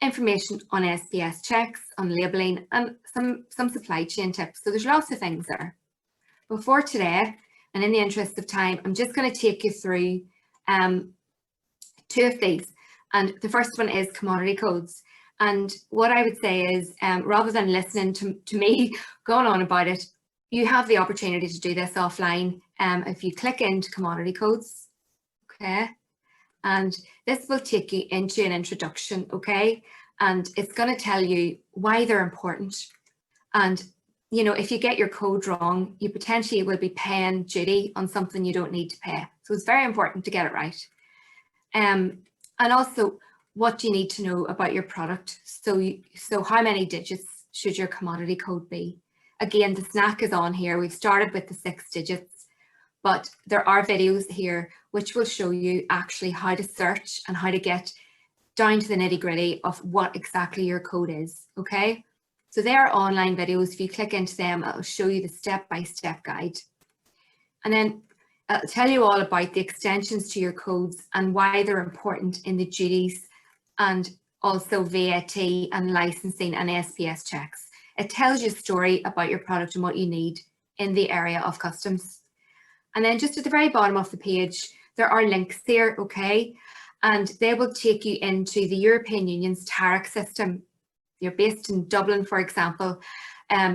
information on SPS checks, on labelling, and some supply chain tips. So there's lots of things there. But for today, and in the interest of time, I'm just going to take you through two of these. And the first one is commodity codes. And what I would say is, rather than listening to me going on about it, you have the opportunity to do this offline. If you click into commodity codes, okay, and this will take you into an introduction, okay, and it's going to tell you why they're important. And you know, if you get your code wrong, you potentially will be paying duty on something you don't need to pay. So it's very important to get it right. And also what you need to know about your product. So how many digits should your commodity code be? Again, the snack is on here. We've started with the 6 digits, but there are videos here which will show you actually how to search and how to get down to the nitty-gritty of what exactly your code is, okay? So they are online videos. If you click into them, it'll show you the step-by-step guide. And then it'll tell you all about the extensions to your codes and why they're important in the duties and also VAT and licensing and SPS checks. It tells you a story about your product and what you need in the area of customs. And then just at the very bottom of the page, there are links there, okay? And they will take you into the European Union's tariff system. You're based in Dublin, for example,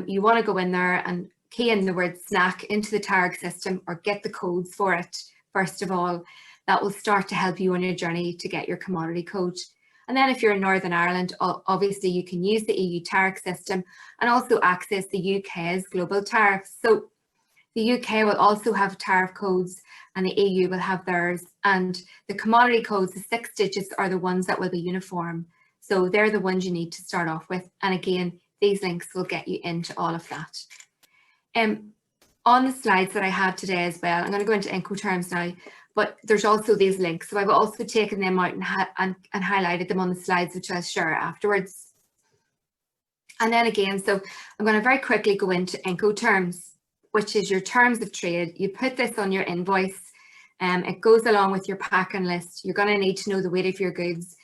you want to go in there and key in the word snack into the tariff system or get the codes for it, first of all. That will start to help you on your journey to get your commodity code. And then if you're in Northern Ireland, obviously you can use the EU tariff system and also access the UK's global tariffs. So the UK will also have tariff codes and the EU will have theirs. And the commodity codes, the 6 digits, are the ones that will be uniform. So they're the ones you need to start off with. And again, these links will get you into all of that. On the slides that I have today as well, I'm going to go into Incoterms now, but there's also these links. So I've also taken them out and highlighted them on the slides, which I'll share afterwards. And then again, so I'm going to very quickly go into Incoterms, which is your terms of trade. You put this on your invoice. It goes along with your packing list. You're going to need to know the weight of your goods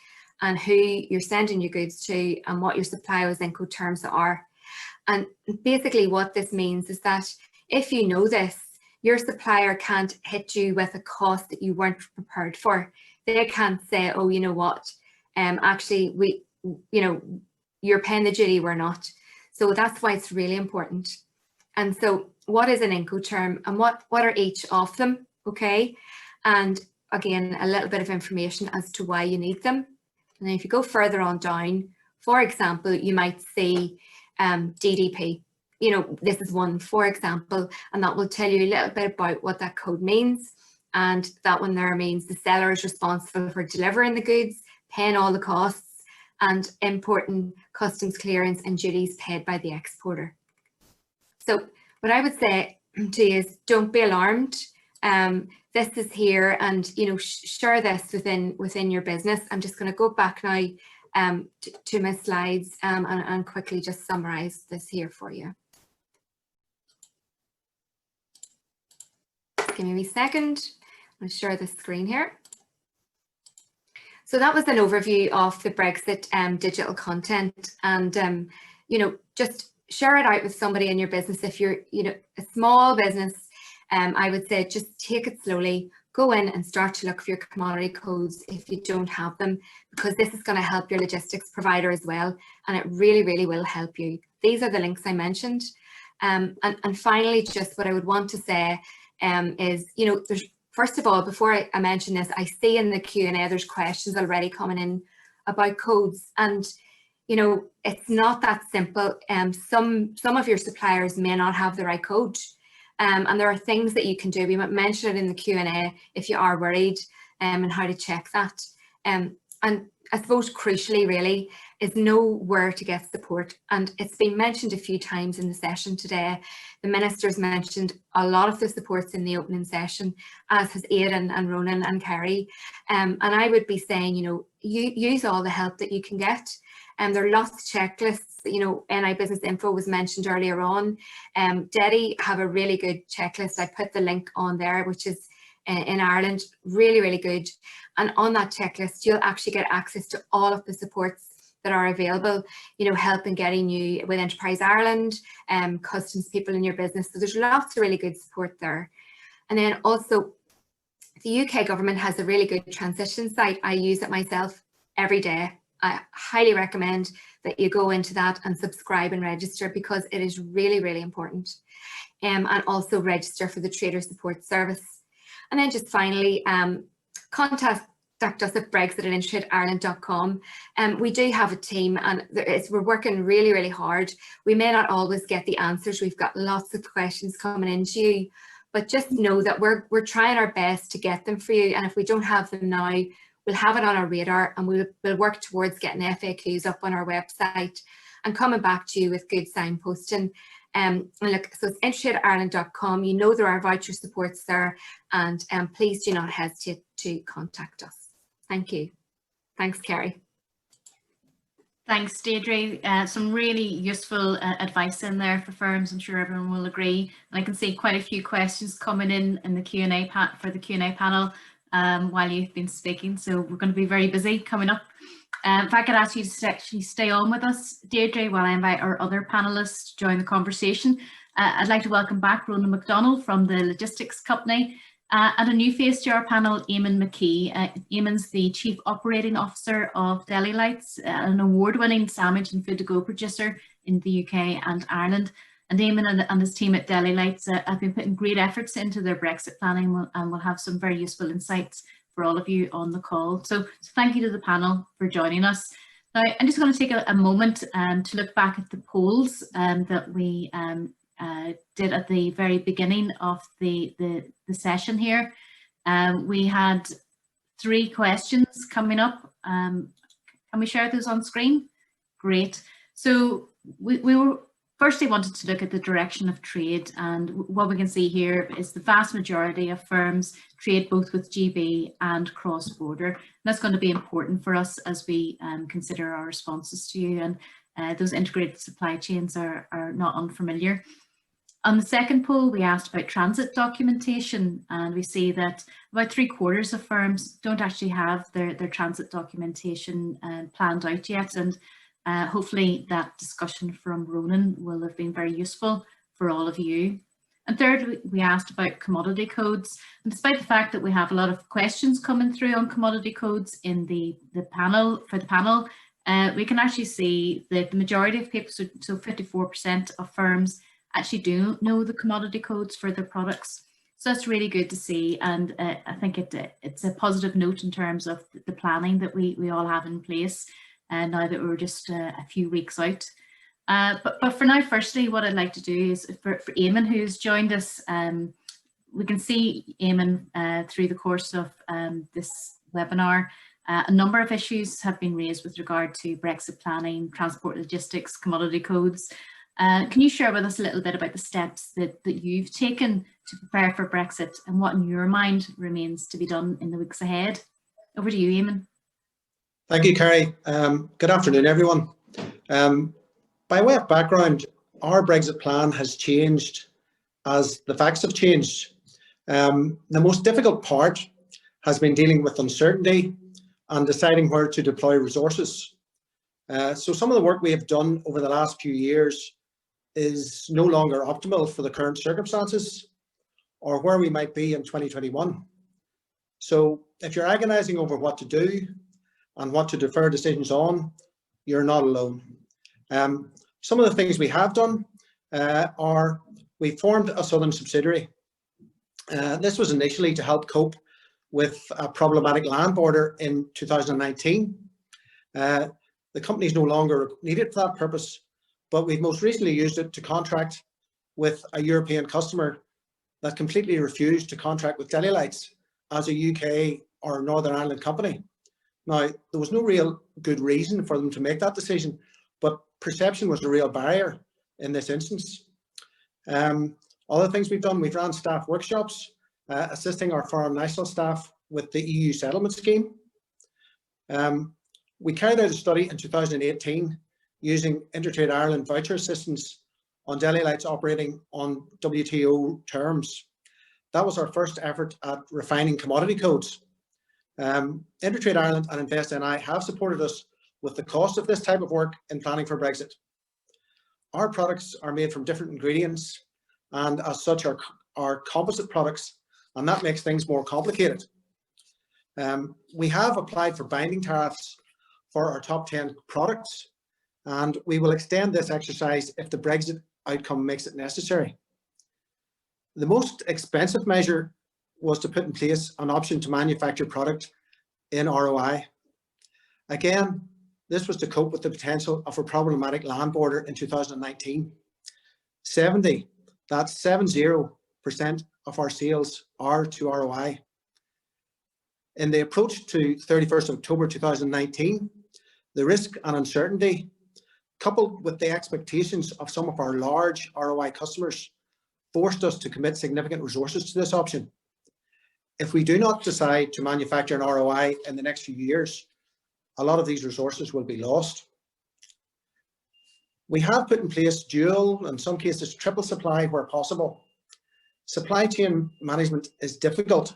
and who you're sending your goods to and what your supplier's Incoterms are. And basically what this means is that if you know this, your supplier can't hit you with a cost that you weren't prepared for. They can't say, oh, you know what, actually you're paying the duty, we're not. So that's why it's really important. And so what is an Incoterm and what are each of them, okay? And again, a little bit of information as to why you need them. And then if you go further on down, for example, you might see DDP. You know, this is one, for example, and that will tell you a little bit about what that code means. And that one there means the seller is responsible for delivering the goods. paying all the costs and importing customs clearance and duties paid by the exporter. So what I would say to you is don't be alarmed. This is here, and share this within your business. I'm just going to go back now to my slides and quickly just summarize this here for you. Give me a wee second. I'll share the screen here. So that was an overview of the Brexit digital content, and just share it out with somebody in your business. If you're a small business, I would say just take it slowly. Go in and start to look for your commodity codes if you don't have them, because this is going to help your logistics provider as well, and it really, really will help you. These are the links I mentioned. And finally, just what I would want to say is, there's, first of all, before I mention this, I see in the Q&A there's questions already coming in about codes, and it's not that simple. Some of your suppliers may not have the right code. And there are things that you can do. We might mention it in the Q&A if you are worried, and how to check that. And I suppose crucially really is know where to get support. And it's been mentioned a few times in the session today. The ministers mentioned a lot of the supports in the opening session, as has Aidan and Ronan and Kerry. And I would be saying, use all the help that you can get. There are lots of checklists. NI Business Info was mentioned earlier on. Deli have a really good checklist. I put the link on there, which is in Ireland, really, really good. And on that checklist, you'll actually get access to all of the supports that are available, help in getting you with Enterprise Ireland, customs people in your business. So there's lots of really good support there. And then also, the UK government has a really good transition site. I use it myself every day. I highly recommend that you go into that and subscribe and register, because it is really, really important. And also register for the Trader Support Service. And then just finally, contact us at brexit@InterTradeIreland.com. We do have a team, and we're working really, really hard. We may not always get the answers. We've got lots of questions coming into you, but just know that we're trying our best to get them for you. And if we don't have them now, we'll have it on our radar, and we'll work towards getting FAQs up on our website and coming back to you with good signposting. And look, so it's InterTradeIreland.com. There are voucher supports there, and please do not hesitate to contact us. Thank you. Thanks, Kerry. Thanks, Deirdre. Some really useful advice in there for firms. I'm sure everyone will agree. And I can see quite a few questions coming in the Q&A for the Q&A panel while you've been speaking. So we're going to be very busy coming up. If I could ask you to actually stay on with us, Deirdre, while I invite our other panellists to join the conversation. I'd like to welcome back Ronan McDonnell from the Logistics Company, and a new face to our panel, Eamon McKey. Eamon's the Chief Operating Officer of Deli Lites, an award-winning sandwich and food-to-go producer in the UK and Ireland. And Eamon and his team at Deli Lites have been putting great efforts into their Brexit planning, and will have some very useful insights for all of you on the call. So thank you to the panel for joining us. Now, I'm just going to take a moment to look back at the polls that we did at the very beginning of the session here. We had 3 questions coming up. Can we share those on screen? Great. So we were firstly wanted to look at the direction of trade, and what we can see here is the vast majority of firms trade both with GB and cross-border. And that's going to be important for us as we consider our responses to you, and those integrated supply chains are not unfamiliar. On the second poll, we asked about transit documentation, and we see that about 3/4 of firms don't actually have their transit documentation planned out yet, and hopefully that discussion from Ronan will have been very useful for all of you. And third, we asked about commodity codes, and despite the fact that we have a lot of questions coming through on commodity codes in the panel, we can actually see that the majority of people, so 54% of firms, actually do know the commodity codes for their products. So that's really good to see, and I think it's a positive note in terms of the planning that we all have in place, and now that we're just a few weeks out. But for now, firstly, what I'd like to do is for Eamon, who's joined us, we can see Eamon through the course of this webinar, A number of issues have been raised with regard to Brexit planning, transport logistics, commodity codes. Can you share with us a little bit about the steps that you've taken to prepare for Brexit and what in your mind remains to be done in the weeks ahead? Over to you, Eamon. Thank you, Kerry. Good afternoon, everyone. By way of background, our Brexit plan has changed as the facts have changed. The most difficult part has been dealing with uncertainty and deciding where to deploy resources. So some of the work we have done over the last few years is no longer optimal for the current circumstances or where we might be in 2021. So if you're agonizing over what to do and what to defer decisions on, you're not alone. Some of the things we have done are we formed a southern subsidiary. This was initially to help cope with a problematic land border in 2019. The company is no longer needed for that purpose, but we've most recently used it to contract with a European customer that completely refused to contract with Deli Lites as a UK or Northern Ireland company. Now, there was no real good reason for them to make that decision, but perception was the real barrier in this instance. Other things we've done, we've run staff workshops, assisting our foreign national staff with the EU settlement scheme. We carried out a study in 2018 using InterTradeIreland voucher assistance on Deli Lites operating on WTO terms. That was our first effort at refining commodity codes. InterTradeIreland and Invest NI have supported us with the cost of this type of work in planning for Brexit. Our products are made from different ingredients and as such are composite products, and that makes things more complicated. We have applied for binding tariffs for our top 10 products, and we will extend this exercise if the Brexit outcome makes it necessary. The most expensive measure was to put in place an option to manufacture product in ROI. Again, this was to cope with the potential of a problematic land border in 2019. 70% of our sales are to ROI. In the approach to 31st October 2019, the risk and uncertainty, coupled with the expectations of some of our large ROI customers, forced us to commit significant resources to this option. If we do not decide to manufacture an ROI in the next few years, a lot of these resources will be lost. We have put in place dual, in some cases triple supply where possible. Supply chain management is difficult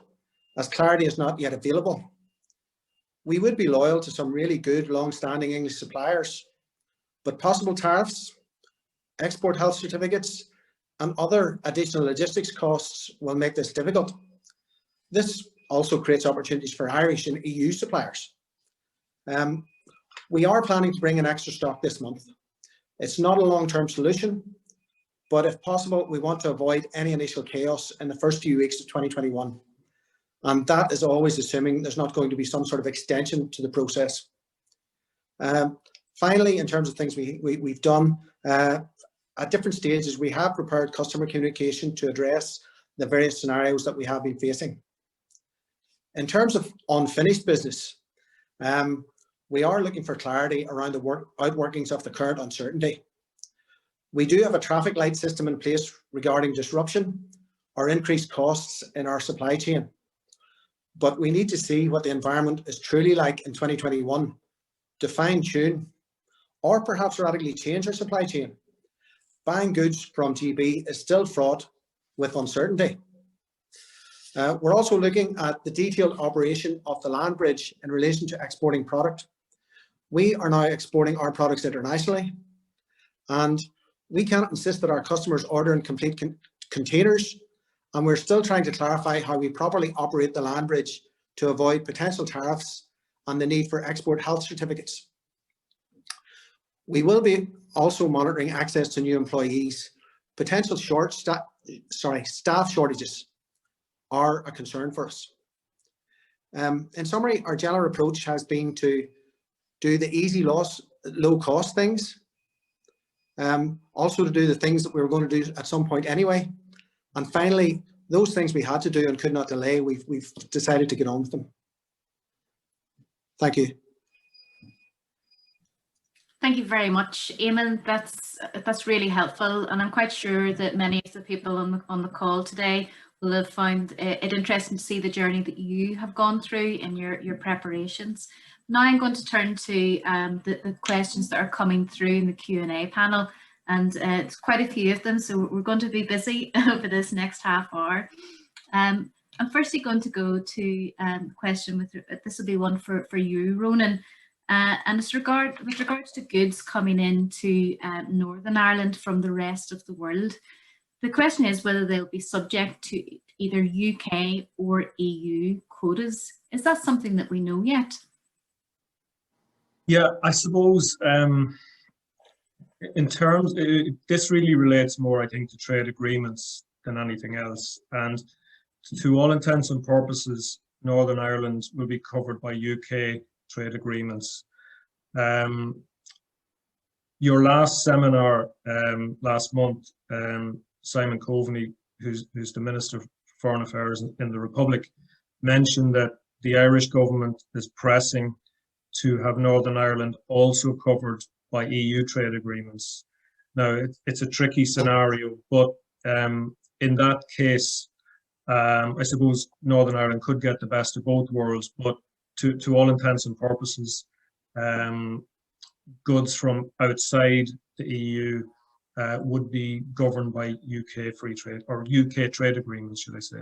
as clarity is not yet available. We would be loyal to some really good long-standing English suppliers, but possible tariffs, export health certificates, and other additional logistics costs will make this difficult. This also creates opportunities for Irish and EU suppliers. We are planning to bring in extra stock this month. It's not a long-term solution, but if possible, we want to avoid any initial chaos in the first few weeks of 2021. And that is always assuming there's not going to be some sort of extension to the process. Finally, in terms of things we've done, at different stages, we have prepared customer communication to address the various scenarios that we have been facing. In terms of unfinished business, we are looking for clarity around the outworkings of the current uncertainty. We do have a traffic light system in place regarding disruption or increased costs in our supply chain. But we need to see what the environment is truly like in 2021 to fine tune or perhaps radically change our supply chain. Buying goods from GB is still fraught with uncertainty. We're also looking at the detailed operation of the land bridge in relation to exporting product. We are now exporting our products internationally, and we cannot insist that our customers order in complete containers, and we're still trying to clarify how we properly operate the land bridge to avoid potential tariffs and the need for export health certificates. We will be also monitoring access to new employees. Potential staff shortages are a concern for us. In summary, our general approach has been to do the easy low cost things, also to do the things that we were going to do at some point anyway. And finally, those things we had to do and could not delay, we've decided to get on with them. Thank you. Thank you very much, Eamon. That's really helpful, and I'm quite sure that many of the people on the call today will have found it interesting to see the journey that you have gone through in your preparations. Now I'm going to turn to the questions that are coming through in the Q&A panel, and it's quite a few of them, so we're going to be busy over this next half hour. I'm firstly going to go to a question this will be one for you, Ronan. And with regards to goods coming into Northern Ireland from the rest of the world, the question is whether they'll be subject to either UK or EU quotas. Is that something that we know yet? Yeah, I suppose in terms, this really relates more, I think, to trade agreements than anything else. And to all intents and purposes, Northern Ireland will be covered by UK trade agreements. Your last seminar last month, Simon Coveney, who's the Minister for Foreign Affairs in the Republic, mentioned that the Irish government is pressing to have Northern Ireland also covered by EU trade agreements. Now, it's a tricky scenario, but in that case, I suppose Northern Ireland could get the best of both worlds, but to all intents and purposes, goods from outside the EU would be governed by UK free trade, or UK trade agreements, should I say.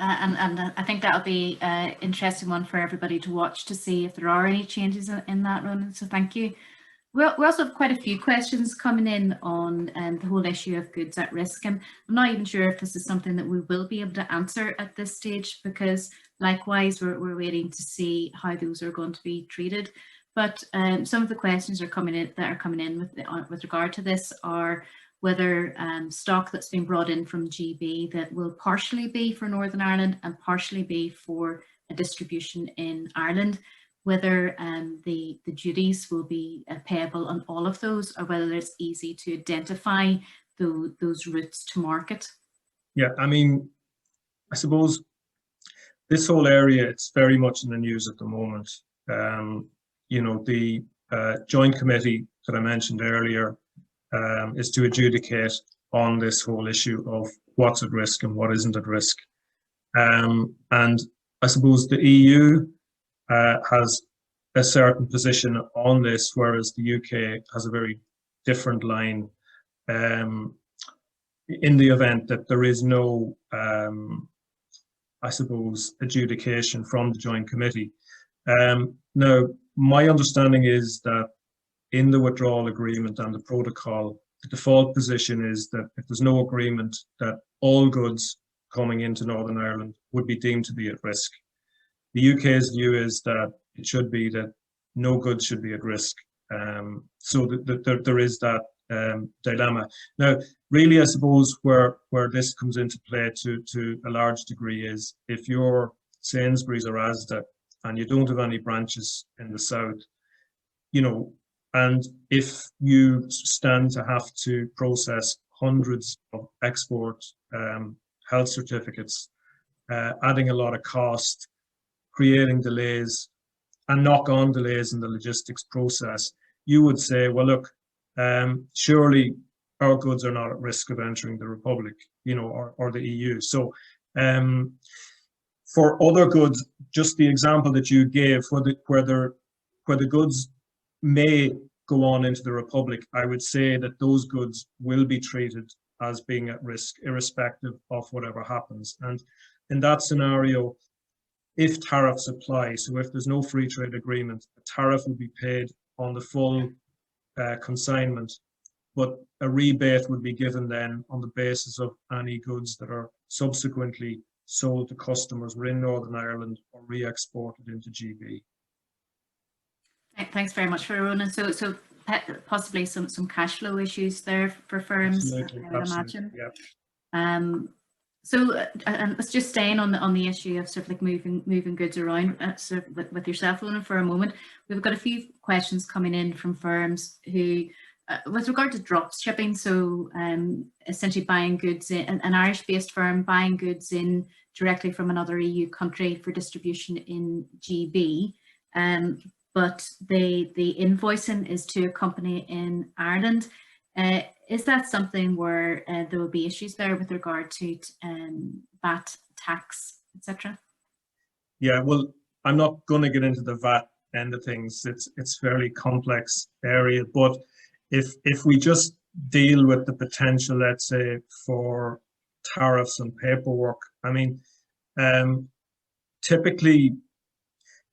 And I think that'll be an interesting one for everybody to watch to see if there are any changes in that, Ronan, so thank you. We also have quite a few questions coming in on the whole issue of goods at risk, and I'm not even sure if this is something that we will be able to answer at this stage, because likewise we're waiting to see how those are going to be treated. But some of the questions that are coming in with regard to this are whether stock that's been brought in from GB that will partially be for Northern Ireland and partially be for a distribution in Ireland, whether the duties will be payable on all of those, or whether it's easy to identify those routes to market. Yeah, I mean, I suppose this whole area, it's very much in the news at the moment. You know, the joint committee that I mentioned earlier is to adjudicate on this whole issue of what's at risk and what isn't at risk. And I suppose the EU has a certain position on this, whereas the UK has a very different line in the event that there is no, I suppose, adjudication from the joint committee. Now, my understanding is that in the withdrawal agreement and the protocol, the default position is that if there's no agreement, that all goods coming into Northern Ireland would be deemed to be at risk. The UK's view is that it should be that no goods should be at risk. So there is that dilemma. Now, really, I suppose where this comes into play to a large degree is if you're Sainsbury's or Asda and you don't have any branches in the south, you know, and if you stand to have to process hundreds of export health certificates, adding a lot of cost, creating delays and knock-on delays in the logistics process, you would say, well, look, surely our goods are not at risk of entering the Republic, you know, or the EU. So for other goods, just the example that you gave, where the goods may go on into the Republic, I would say that those goods will be treated as being at risk, irrespective of whatever happens. And in that scenario, if tariffs apply, so if there's no free trade agreement, a tariff will be paid on the full consignment, but a rebate would be given then on the basis of any goods that are subsequently sold to customers within Northern Ireland or re-exported into GB. Thanks very much for Ronan. So possibly some cash flow issues there for firms, Absolutely, I would imagine. Yeah. So and let's just staying on the issue of sort of like moving goods around sort of with yourself, Ronan, for a moment. We've got a few questions coming in from firms who with regard to drop shipping, so essentially buying goods in, an Irish-based firm buying goods in directly from another EU country for distribution in GB, but the invoicing is to a company in Ireland. Is that something where there will be issues there with regard to VAT, tax, etc.? Yeah, well, I'm not going to get into the VAT end of things. It's fairly complex area, but if we just deal with the potential, let's say, for tariffs and paperwork, I mean, typically,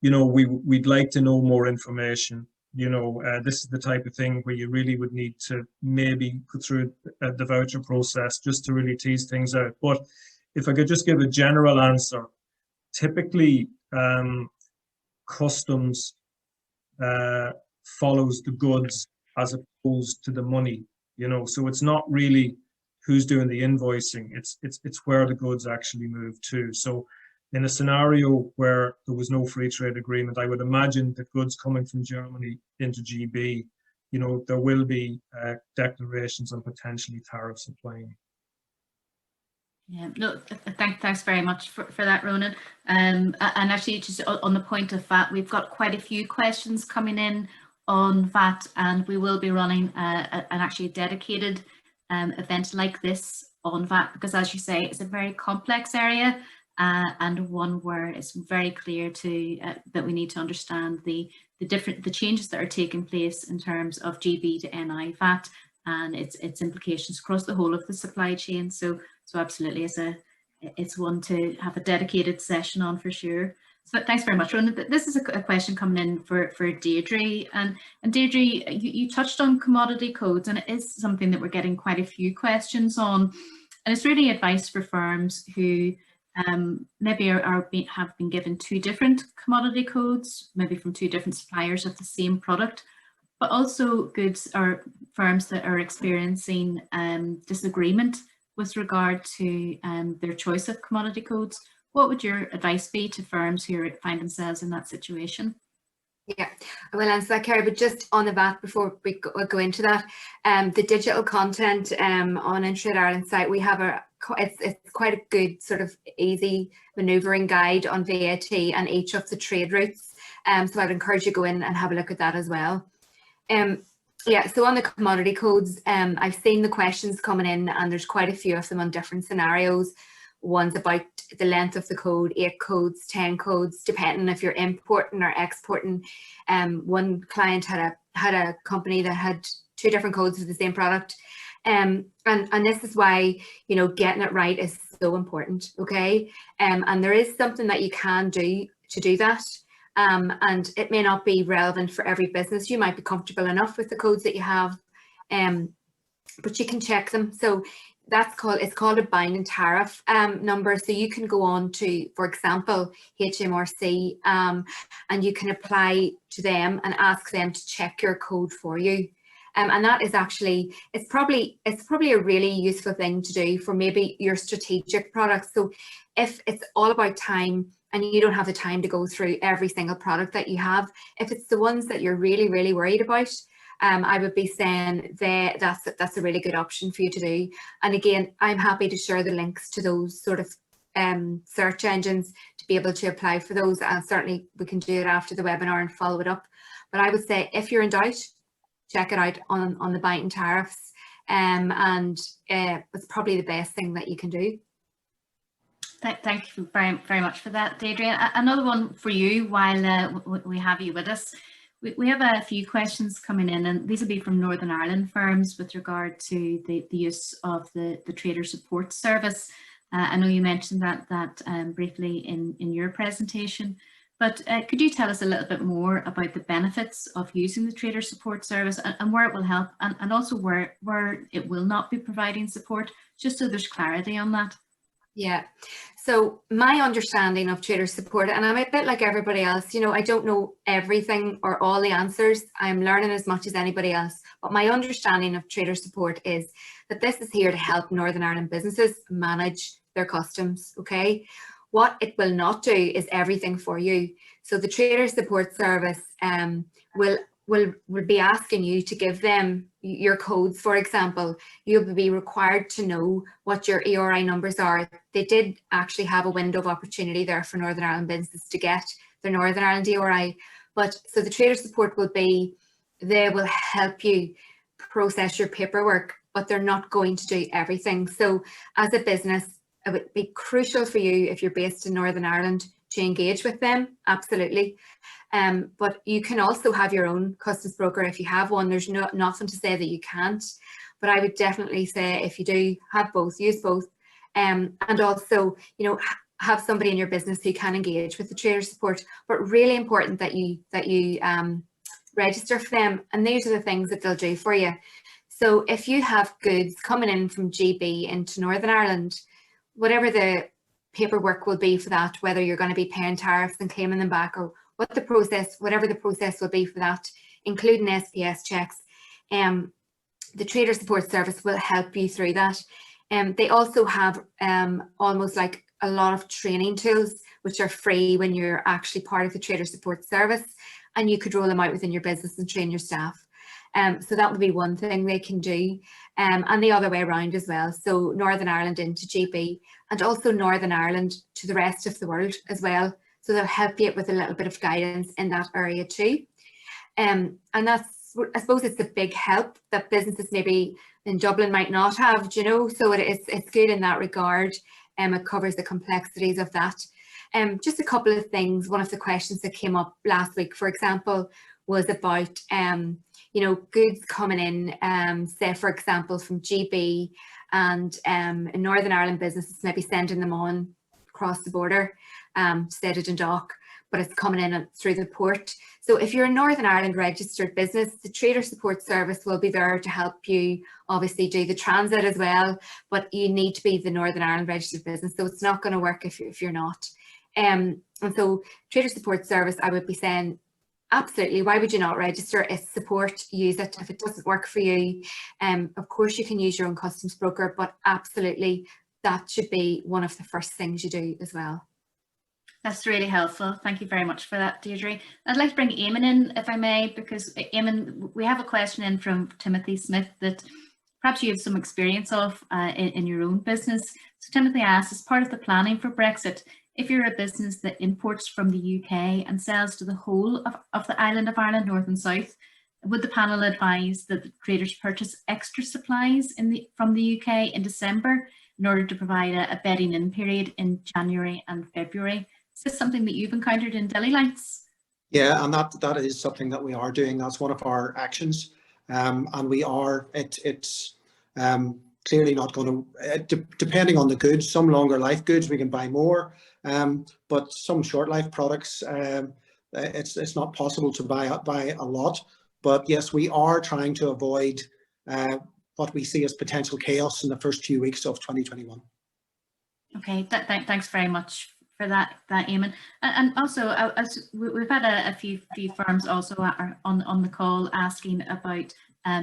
you know, we'd like to know more information. You know, this is the type of thing where you really would need to maybe go through the voucher process just to really tease things out. But if I could just give a general answer, typically customs follows the goods as opposed to the money, you know, so it's not really who's doing the invoicing, it's where the goods actually move to. So in a scenario where there was no free trade agreement, I would imagine the goods coming from Germany into GB, you know, there will be declarations and potentially tariffs applying. Yeah, no, thanks very much for that, Ronan. And actually, just on the point of VAT, we've got quite a few questions coming in on VAT, and we will be running a dedicated event like this on VAT, because as you say, it's a very complex area and one where it's very clear to that we need to understand the changes that are taking place in terms of GB to NI VAT and its implications across the whole of the supply chain. So absolutely, it's one to have a dedicated session on for sure. So thanks very much, Ronan. This is a question coming in for Deirdre. And Deirdre, you touched on commodity codes, and it is something that we're getting quite a few questions on. And it's really advice for firms who maybe have been given two different commodity codes, maybe from two different suppliers of the same product, but also goods or firms that are experiencing disagreement with regard to their choice of commodity codes. What would your advice be to firms who find themselves in that situation? Yeah, I will answer that, Kerry, but just on the VAT before we go into that, the digital content on InterTradeIreland site, we have it's quite a good sort of easy manoeuvring guide on VAT and each of the trade routes. So I'd encourage you to go in and have a look at that as well. Yeah, so on the commodity codes, I've seen the questions coming in, and there's quite a few of them on different scenarios. One's about the length of the code, 8 codes, 10 codes, depending if you're importing or exporting. One client had a company that had 2 different codes for the same product. And this is why, you know, getting it right is so important, okay? And there is something that you can do to do that. And it may not be relevant for every business. You might be comfortable enough with the codes that you have, but you can check them. So it's called a binding tariff number. So you can go on to, for example, HMRC, and you can apply to them and ask them to check your code for you. And that is actually, it's probably a really useful thing to do for maybe your strategic products. So if it's all about time and you don't have the time to go through every single product that you have, if it's the ones that you're really, really worried about, I would be saying that's a really good option for you to do. And again, I'm happy to share the links to those sort of search engines to be able to apply for those. And certainly we can do it after the webinar and follow it up. But I would say if you're in doubt, check it out on the binding tariffs, and it's probably the best thing that you can do. Thank you very much for that, Deirdre. Another one for you while we have you with us. We have a few questions coming in, and these will be from Northern Ireland firms with regard to the use of the trader support service. I know you mentioned that briefly in your presentation, but could you tell us a little bit more about the benefits of using the trader support service and where it will help, and also where it will not be providing support, just so there's clarity on that? Yeah, so my understanding of trader support, and I'm a bit like everybody else, you know, I don't know everything or all the answers. I'm learning as much as anybody else, but my understanding of trader support is that this is here to help Northern Ireland businesses manage their customs, okay? What it will not do is everything for you. So the trader support service will will be asking you to give them your codes, for example. You'll be required to know what your ERI numbers are. They did actually have a window of opportunity there for Northern Ireland businesses to get their Northern Ireland ERI. But so the trader support will be, they will help you process your paperwork, but they're not going to do everything. So as a business, it would be crucial for you, if you're based in Northern Ireland, to engage with them, absolutely. But you can also have your own customs broker if you have one. There's nothing to say that you can't, but I would definitely say if you do have both, use both. And also, you know, have somebody in your business who can engage with the trader support, but really important that you register for them. And these are the things that they'll do for you. So if you have goods coming in from GB into Northern Ireland, whatever the paperwork will be for that, whether you're going to be paying tariffs and claiming them back, or whatever the process will be for that, including SPS checks, the Trader Support Service will help you through that. They also have almost like a lot of training tools which are free when you're actually part of the Trader Support Service, and you could roll them out within your business and train your staff. So that would be one thing they can do, and the other way around as well. So Northern Ireland into GB, and also Northern Ireland to the rest of the world as well. So they'll help you with a little bit of guidance in that area too. And that's, I suppose it's a big help that businesses maybe in Dublin might not have, you know, so it's good in that regard. It covers the complexities of that. Just a couple of things. One of the questions that came up last week, for example, was about you know, goods coming in, say for example from GB, and in Northern Ireland businesses maybe sending them on across the border, set it in dock, but it's coming in through the port. So if you're a Northern Ireland registered business, the Trader Support Service will be there to help you obviously do the transit as well, but you need to be the Northern Ireland registered business, so it's not going to work if you're not. And so Trader Support Service, I would be saying, absolutely, why would you not register? It's support, use it. If it doesn't work for you, of course you can use your own customs broker, but absolutely that should be one of the first things you do as well. That's really helpful. Thank you very much for that, Deirdre. I'd like to bring Eamon in, if I may, because Eamon, we have a question in from Timothy Smith that perhaps you have some experience of in your own business. So Timothy asks, as part of the planning for Brexit, if you're a business that imports from the UK and sells to the whole of the island of Ireland, north and south, would the panel advise that the traders purchase extra supplies from the UK in December in order to provide a bedding in period in January and February? Is this something that you've encountered in Deli Lites? Yeah, and that is something that we are doing. That's one of our actions, and we are. It's clearly not going to. Depending on the goods, some longer life goods we can buy more, but some short life products, it's not possible to buy a lot. But yes, we are trying to avoid what we see as potential chaos in the first few weeks of 2021. Okay, thanks very much for that Eamon. And also, as we've had a few firms also on the call asking about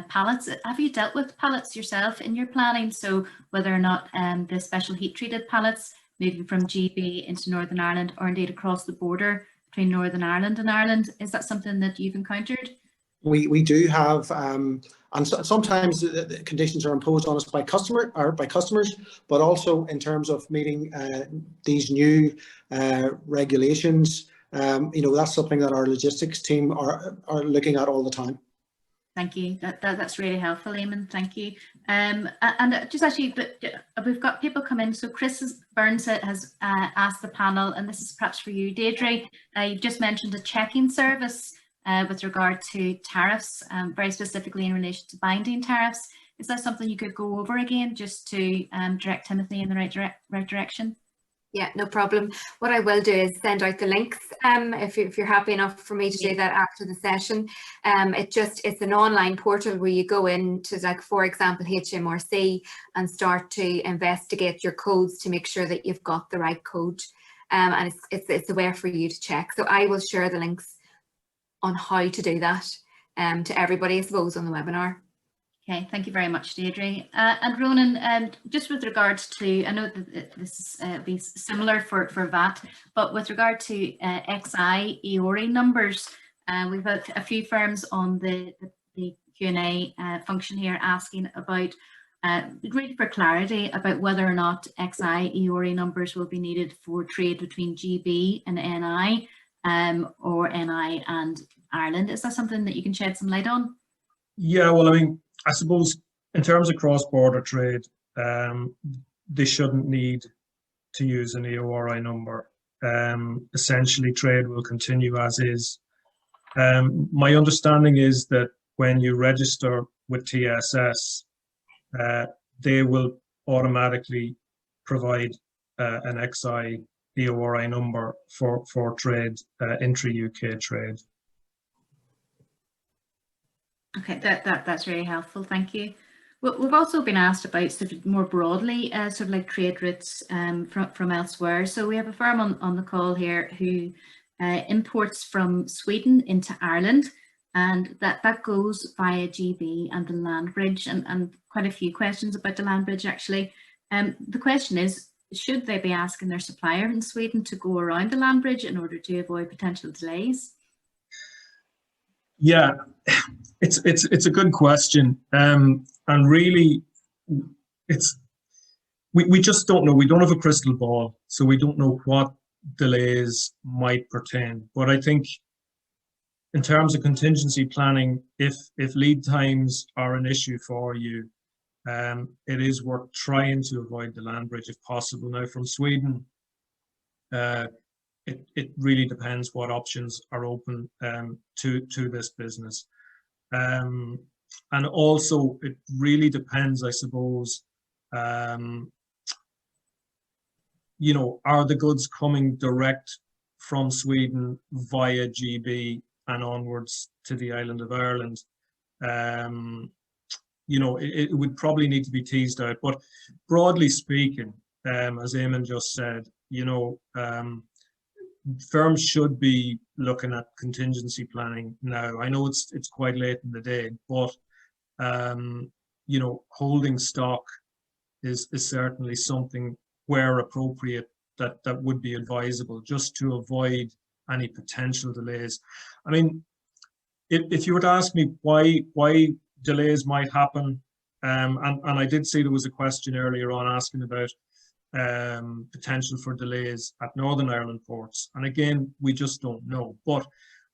pallets. Have you dealt with pallets yourself in your planning? So whether or not the special heat treated pallets moving from GB into Northern Ireland, or indeed across the border between Northern Ireland and Ireland, is that something that you've encountered? We do have, and sometimes the conditions are imposed on us by customers, but also in terms of meeting these new regulations. You know, that's something that our logistics team are looking at all the time. Thank you. That's really helpful, Eamon. Thank you. And just actually, we've got people come in. So Chris Burns has asked the panel, and this is perhaps for you, Deirdre. You've just mentioned a checking service with regard to tariffs, very specifically in relation to binding tariffs. Is that something you could go over again, just to direct Timothy in the right direction? Yeah, no problem. What I will do is send out the links if you're happy enough for me to do that after the session. It's an online portal where you go into, like, for example, HMRC, and start to investigate your codes to make sure that you've got the right code, and it's a way for you to check. So I will share the links on how to do that to everybody, I suppose, on the webinar. Okay, thank you very much, Deirdre. And Ronan, just with regards to, I know that this is be similar for VAT, but with regard to XI EORI numbers, We've had a few firms on the Q&A function here asking about, really for clarity, about whether or not XI EORI numbers will be needed for trade between GB and NI, or NI and Ireland. Is that something that you can shed some light on? Yeah, well, I mean, I suppose in terms of cross-border trade, they shouldn't need to use an EORI number. Essentially, trade will continue as is. My understanding is that when you register with TSS, they will automatically provide an XI EORI number for trade, intra-UK trade. Okay, that's really helpful. Thank you. Well, we've also been asked about sort of more broadly, sort of like trade routes from elsewhere. So we have a firm on the call here who imports from Sweden into Ireland, and that goes via GB and the land bridge, and quite a few questions about the land bridge actually. The question is, should they be asking their supplier in Sweden to go around the land bridge in order to avoid potential delays? Yeah, it's a good question, and really, we just don't know. We don't have a crystal ball, so we don't know what delays might pertain. But I think, in terms of contingency planning, if lead times are an issue for you, it is worth trying to avoid the land bridge if possible. Now, from Sweden, it really depends what options are open to this business. And also, it really depends, I suppose, you know, are the goods coming direct from Sweden via GB and onwards to the island of Ireland? You know, it would probably need to be teased out. But broadly speaking, as Eamon just said, you know, firms should be looking at contingency planning now. I know it's quite late in the day, but you know, holding stock is certainly something, where appropriate, that would be advisable, just to avoid any potential delays. I mean, if you were to ask me why delays might happen, and I did see there was a question earlier on asking about potential for delays at Northern Ireland ports, and again, we just don't know. But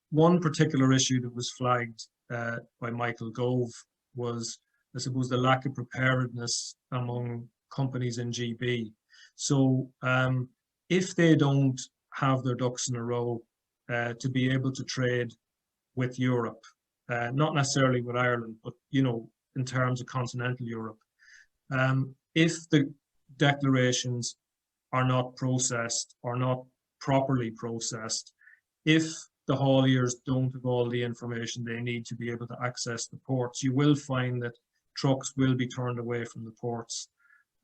one particular issue that was flagged by Michael Gough was, I suppose, the lack of preparedness among companies in GB. So if they don't have their ducks in a row to be able to trade with Europe, not necessarily with Ireland, but, you know, in terms of continental Europe, if the declarations are not processed or not properly processed, if the hauliers don't have all the information they need to be able to access the ports, you will find that trucks will be turned away from the ports.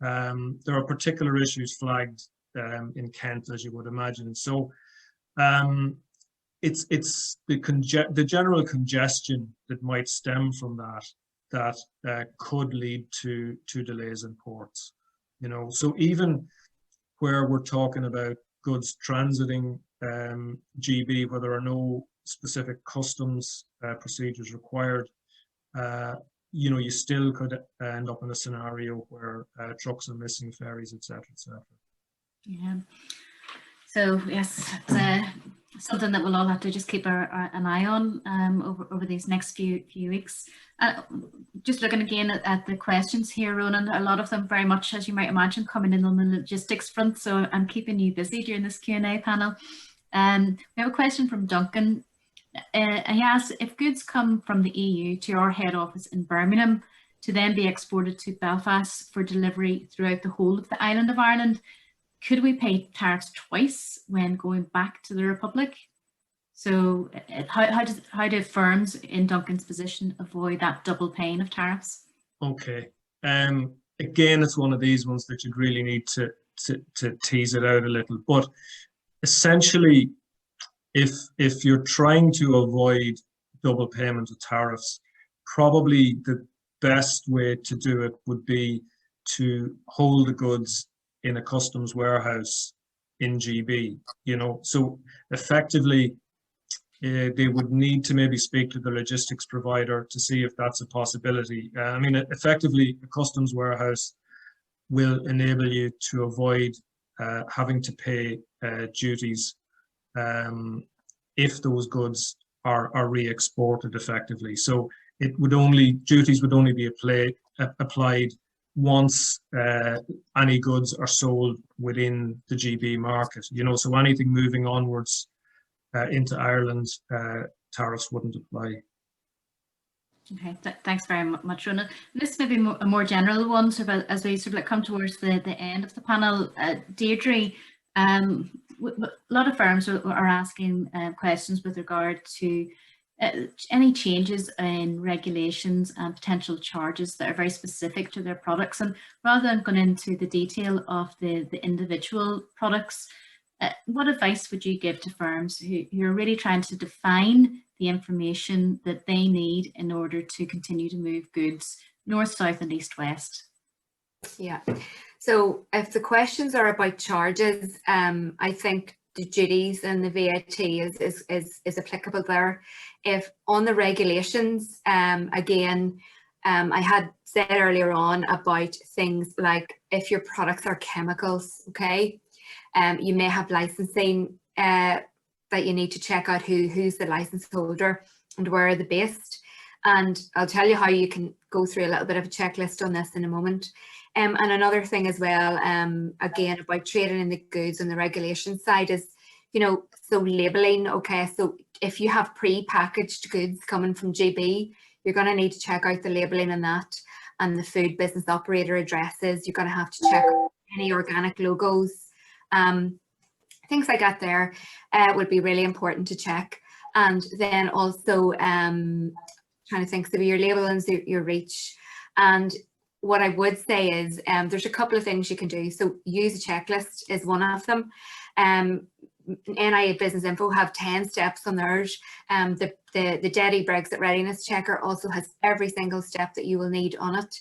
There are particular issues flagged in Kent, as you would imagine. So it's the general congestion that might stem from that could lead to delays in ports. You know, so even where we're talking about goods transiting GB, where there are no specific customs procedures required, you know, you still could end up in a scenario where trucks are missing ferries, etc., etc. Yeah. So yes, it's something that we'll all have to just keep an eye on over these next few weeks. Just looking again at the questions here, Ronan, a lot of them very much, as you might imagine, coming in on the logistics front. So I'm keeping you busy during this Q&A panel. We have a question from Duncan. He asks, if goods come from the EU to our head office in Birmingham to then be exported to Belfast for delivery throughout the whole of the island of Ireland, could we pay tariffs twice when going back to the Republic? So how do firms in Duncan's position avoid that double paying of tariffs? Okay. Again, it's one of these ones that you'd really need to tease it out a little. But essentially, if you're trying to avoid double payment of tariffs, probably the best way to do it would be to hold the goods in a customs warehouse in GB, you know. So effectively, they would need to maybe speak to the logistics provider to see if that's a possibility. I mean, effectively, a customs warehouse will enable you to avoid having to pay duties if those goods are re-exported effectively. So duties would only be applied once any goods are sold within the GB market. You know, so anything moving onwards into Ireland, tariffs wouldn't apply. Okay, thanks very much, Ronan. This may be a more general one, so as we sort of come towards the end of the panel. Deirdre, a lot of firms are asking questions with regard to any changes in regulations and potential charges that are very specific to their products. And rather than going into the detail of the individual products, what advice would you give to firms who are really trying to define the information that they need in order to continue to move goods north, south and east, west? Yeah, so if the questions are about charges, I think the duties and the VAT is applicable there. If on the regulations, again, I had said earlier on about things like if your products are chemicals, okay, you may have licensing that you need to check out who's the license holder and where are they based. And I'll tell you how you can go through a little bit of a checklist on this in a moment. And another thing as well, again, about trading in the goods and the regulation side is, you know, so labelling, okay, so if you have pre-packaged goods coming from GB, you're going to need to check out the labelling on that and the food business operator addresses. You're going to have to check any organic logos. Things like that there would be really important to check. And then also trying to think, so your labels, your reach. And what I would say is there's a couple of things you can do. So use a checklist is one of them. NIA Business Info have 10 steps on theirs. The DEDI Brexit Readiness Checker also has every single step that you will need on it.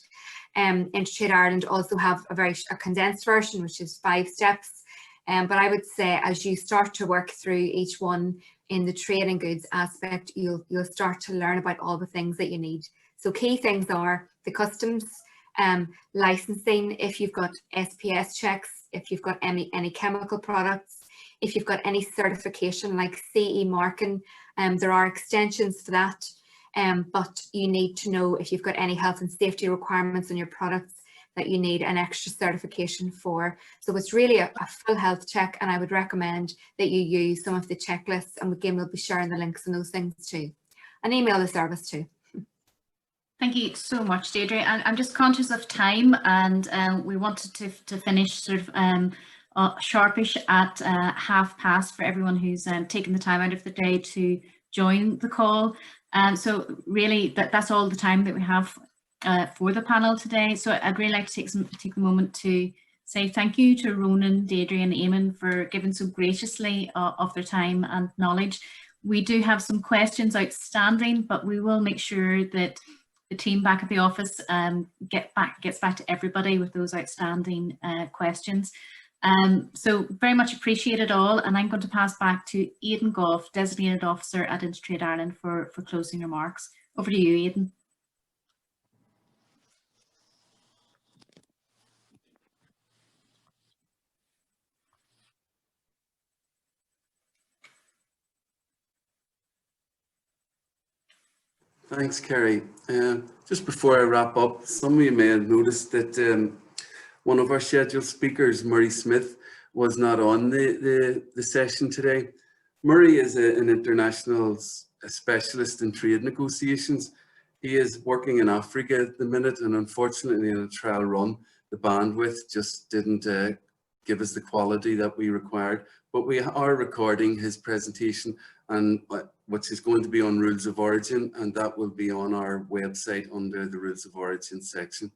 InterTradeIreland also have a condensed version, which is 5 steps. But I would say as you start to work through each one in the trade and goods aspect, you'll start to learn about all the things that you need. So key things are the customs, licensing, if you've got SPS checks, if you've got any chemical products, if you've got any certification like CE marking, there are extensions for that. But you need to know if you've got any health and safety requirements on your products that you need an extra certification for. So it's really a full health check, and I would recommend that you use some of the checklists, and again we'll be sharing the links and those things too, and email the service too. Thank you so much, Deirdre. And I'm just conscious of time, and we wanted to finish sort of sharpish at past for everyone who's taken the time out of the day to join the call. So really that's all the time that we have for the panel today. So I'd really like to take a moment to say thank you to Ronan, Deirdre and Eamon for giving so graciously of their time and knowledge. We do have some questions outstanding, but we will make sure that the team back at the office gets back to everybody with those outstanding questions. So very much appreciate it all, and I'm going to pass back to Aidan Gough, Designated Officer at InterTrade Ireland for closing remarks. Over to you, Aidan. Thanks, Kerry. Just before I wrap up, some of you may have noticed that one of our scheduled speakers, Murray Smith, was not on the session today. Murray is an international specialist in trade negotiations. He is working in Africa at the minute, and unfortunately in a trial run, the bandwidth just didn't give us the quality that we required. But we are recording his presentation, and which is going to be on Rules of Origin, and that will be on our website under the Rules of Origin section.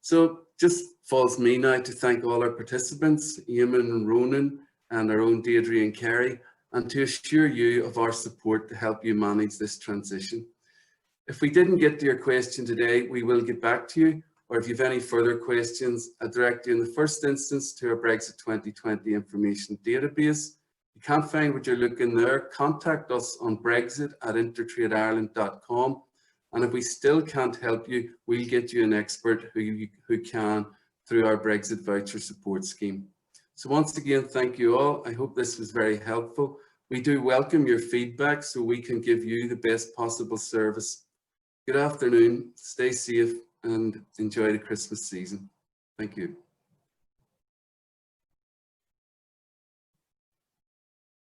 So just falls me now to thank all our participants, Eamon and Ronan, and our own Deirdre and Kerry, and to assure you of our support to help you manage this transition. If we didn't get to your question today, we will get back to you, or if you have any further questions, I direct you in the first instance to our Brexit 2020 information database. you can't find what you're looking there, contact us on brexit@intertradeireland.com. And if we still can't help you, we'll get you an expert who can through our Brexit voucher support scheme. So once again, thank you all. I hope this was very helpful. We do welcome your feedback so we can give you the best possible service. Good afternoon, stay safe and enjoy the Christmas season. Thank you.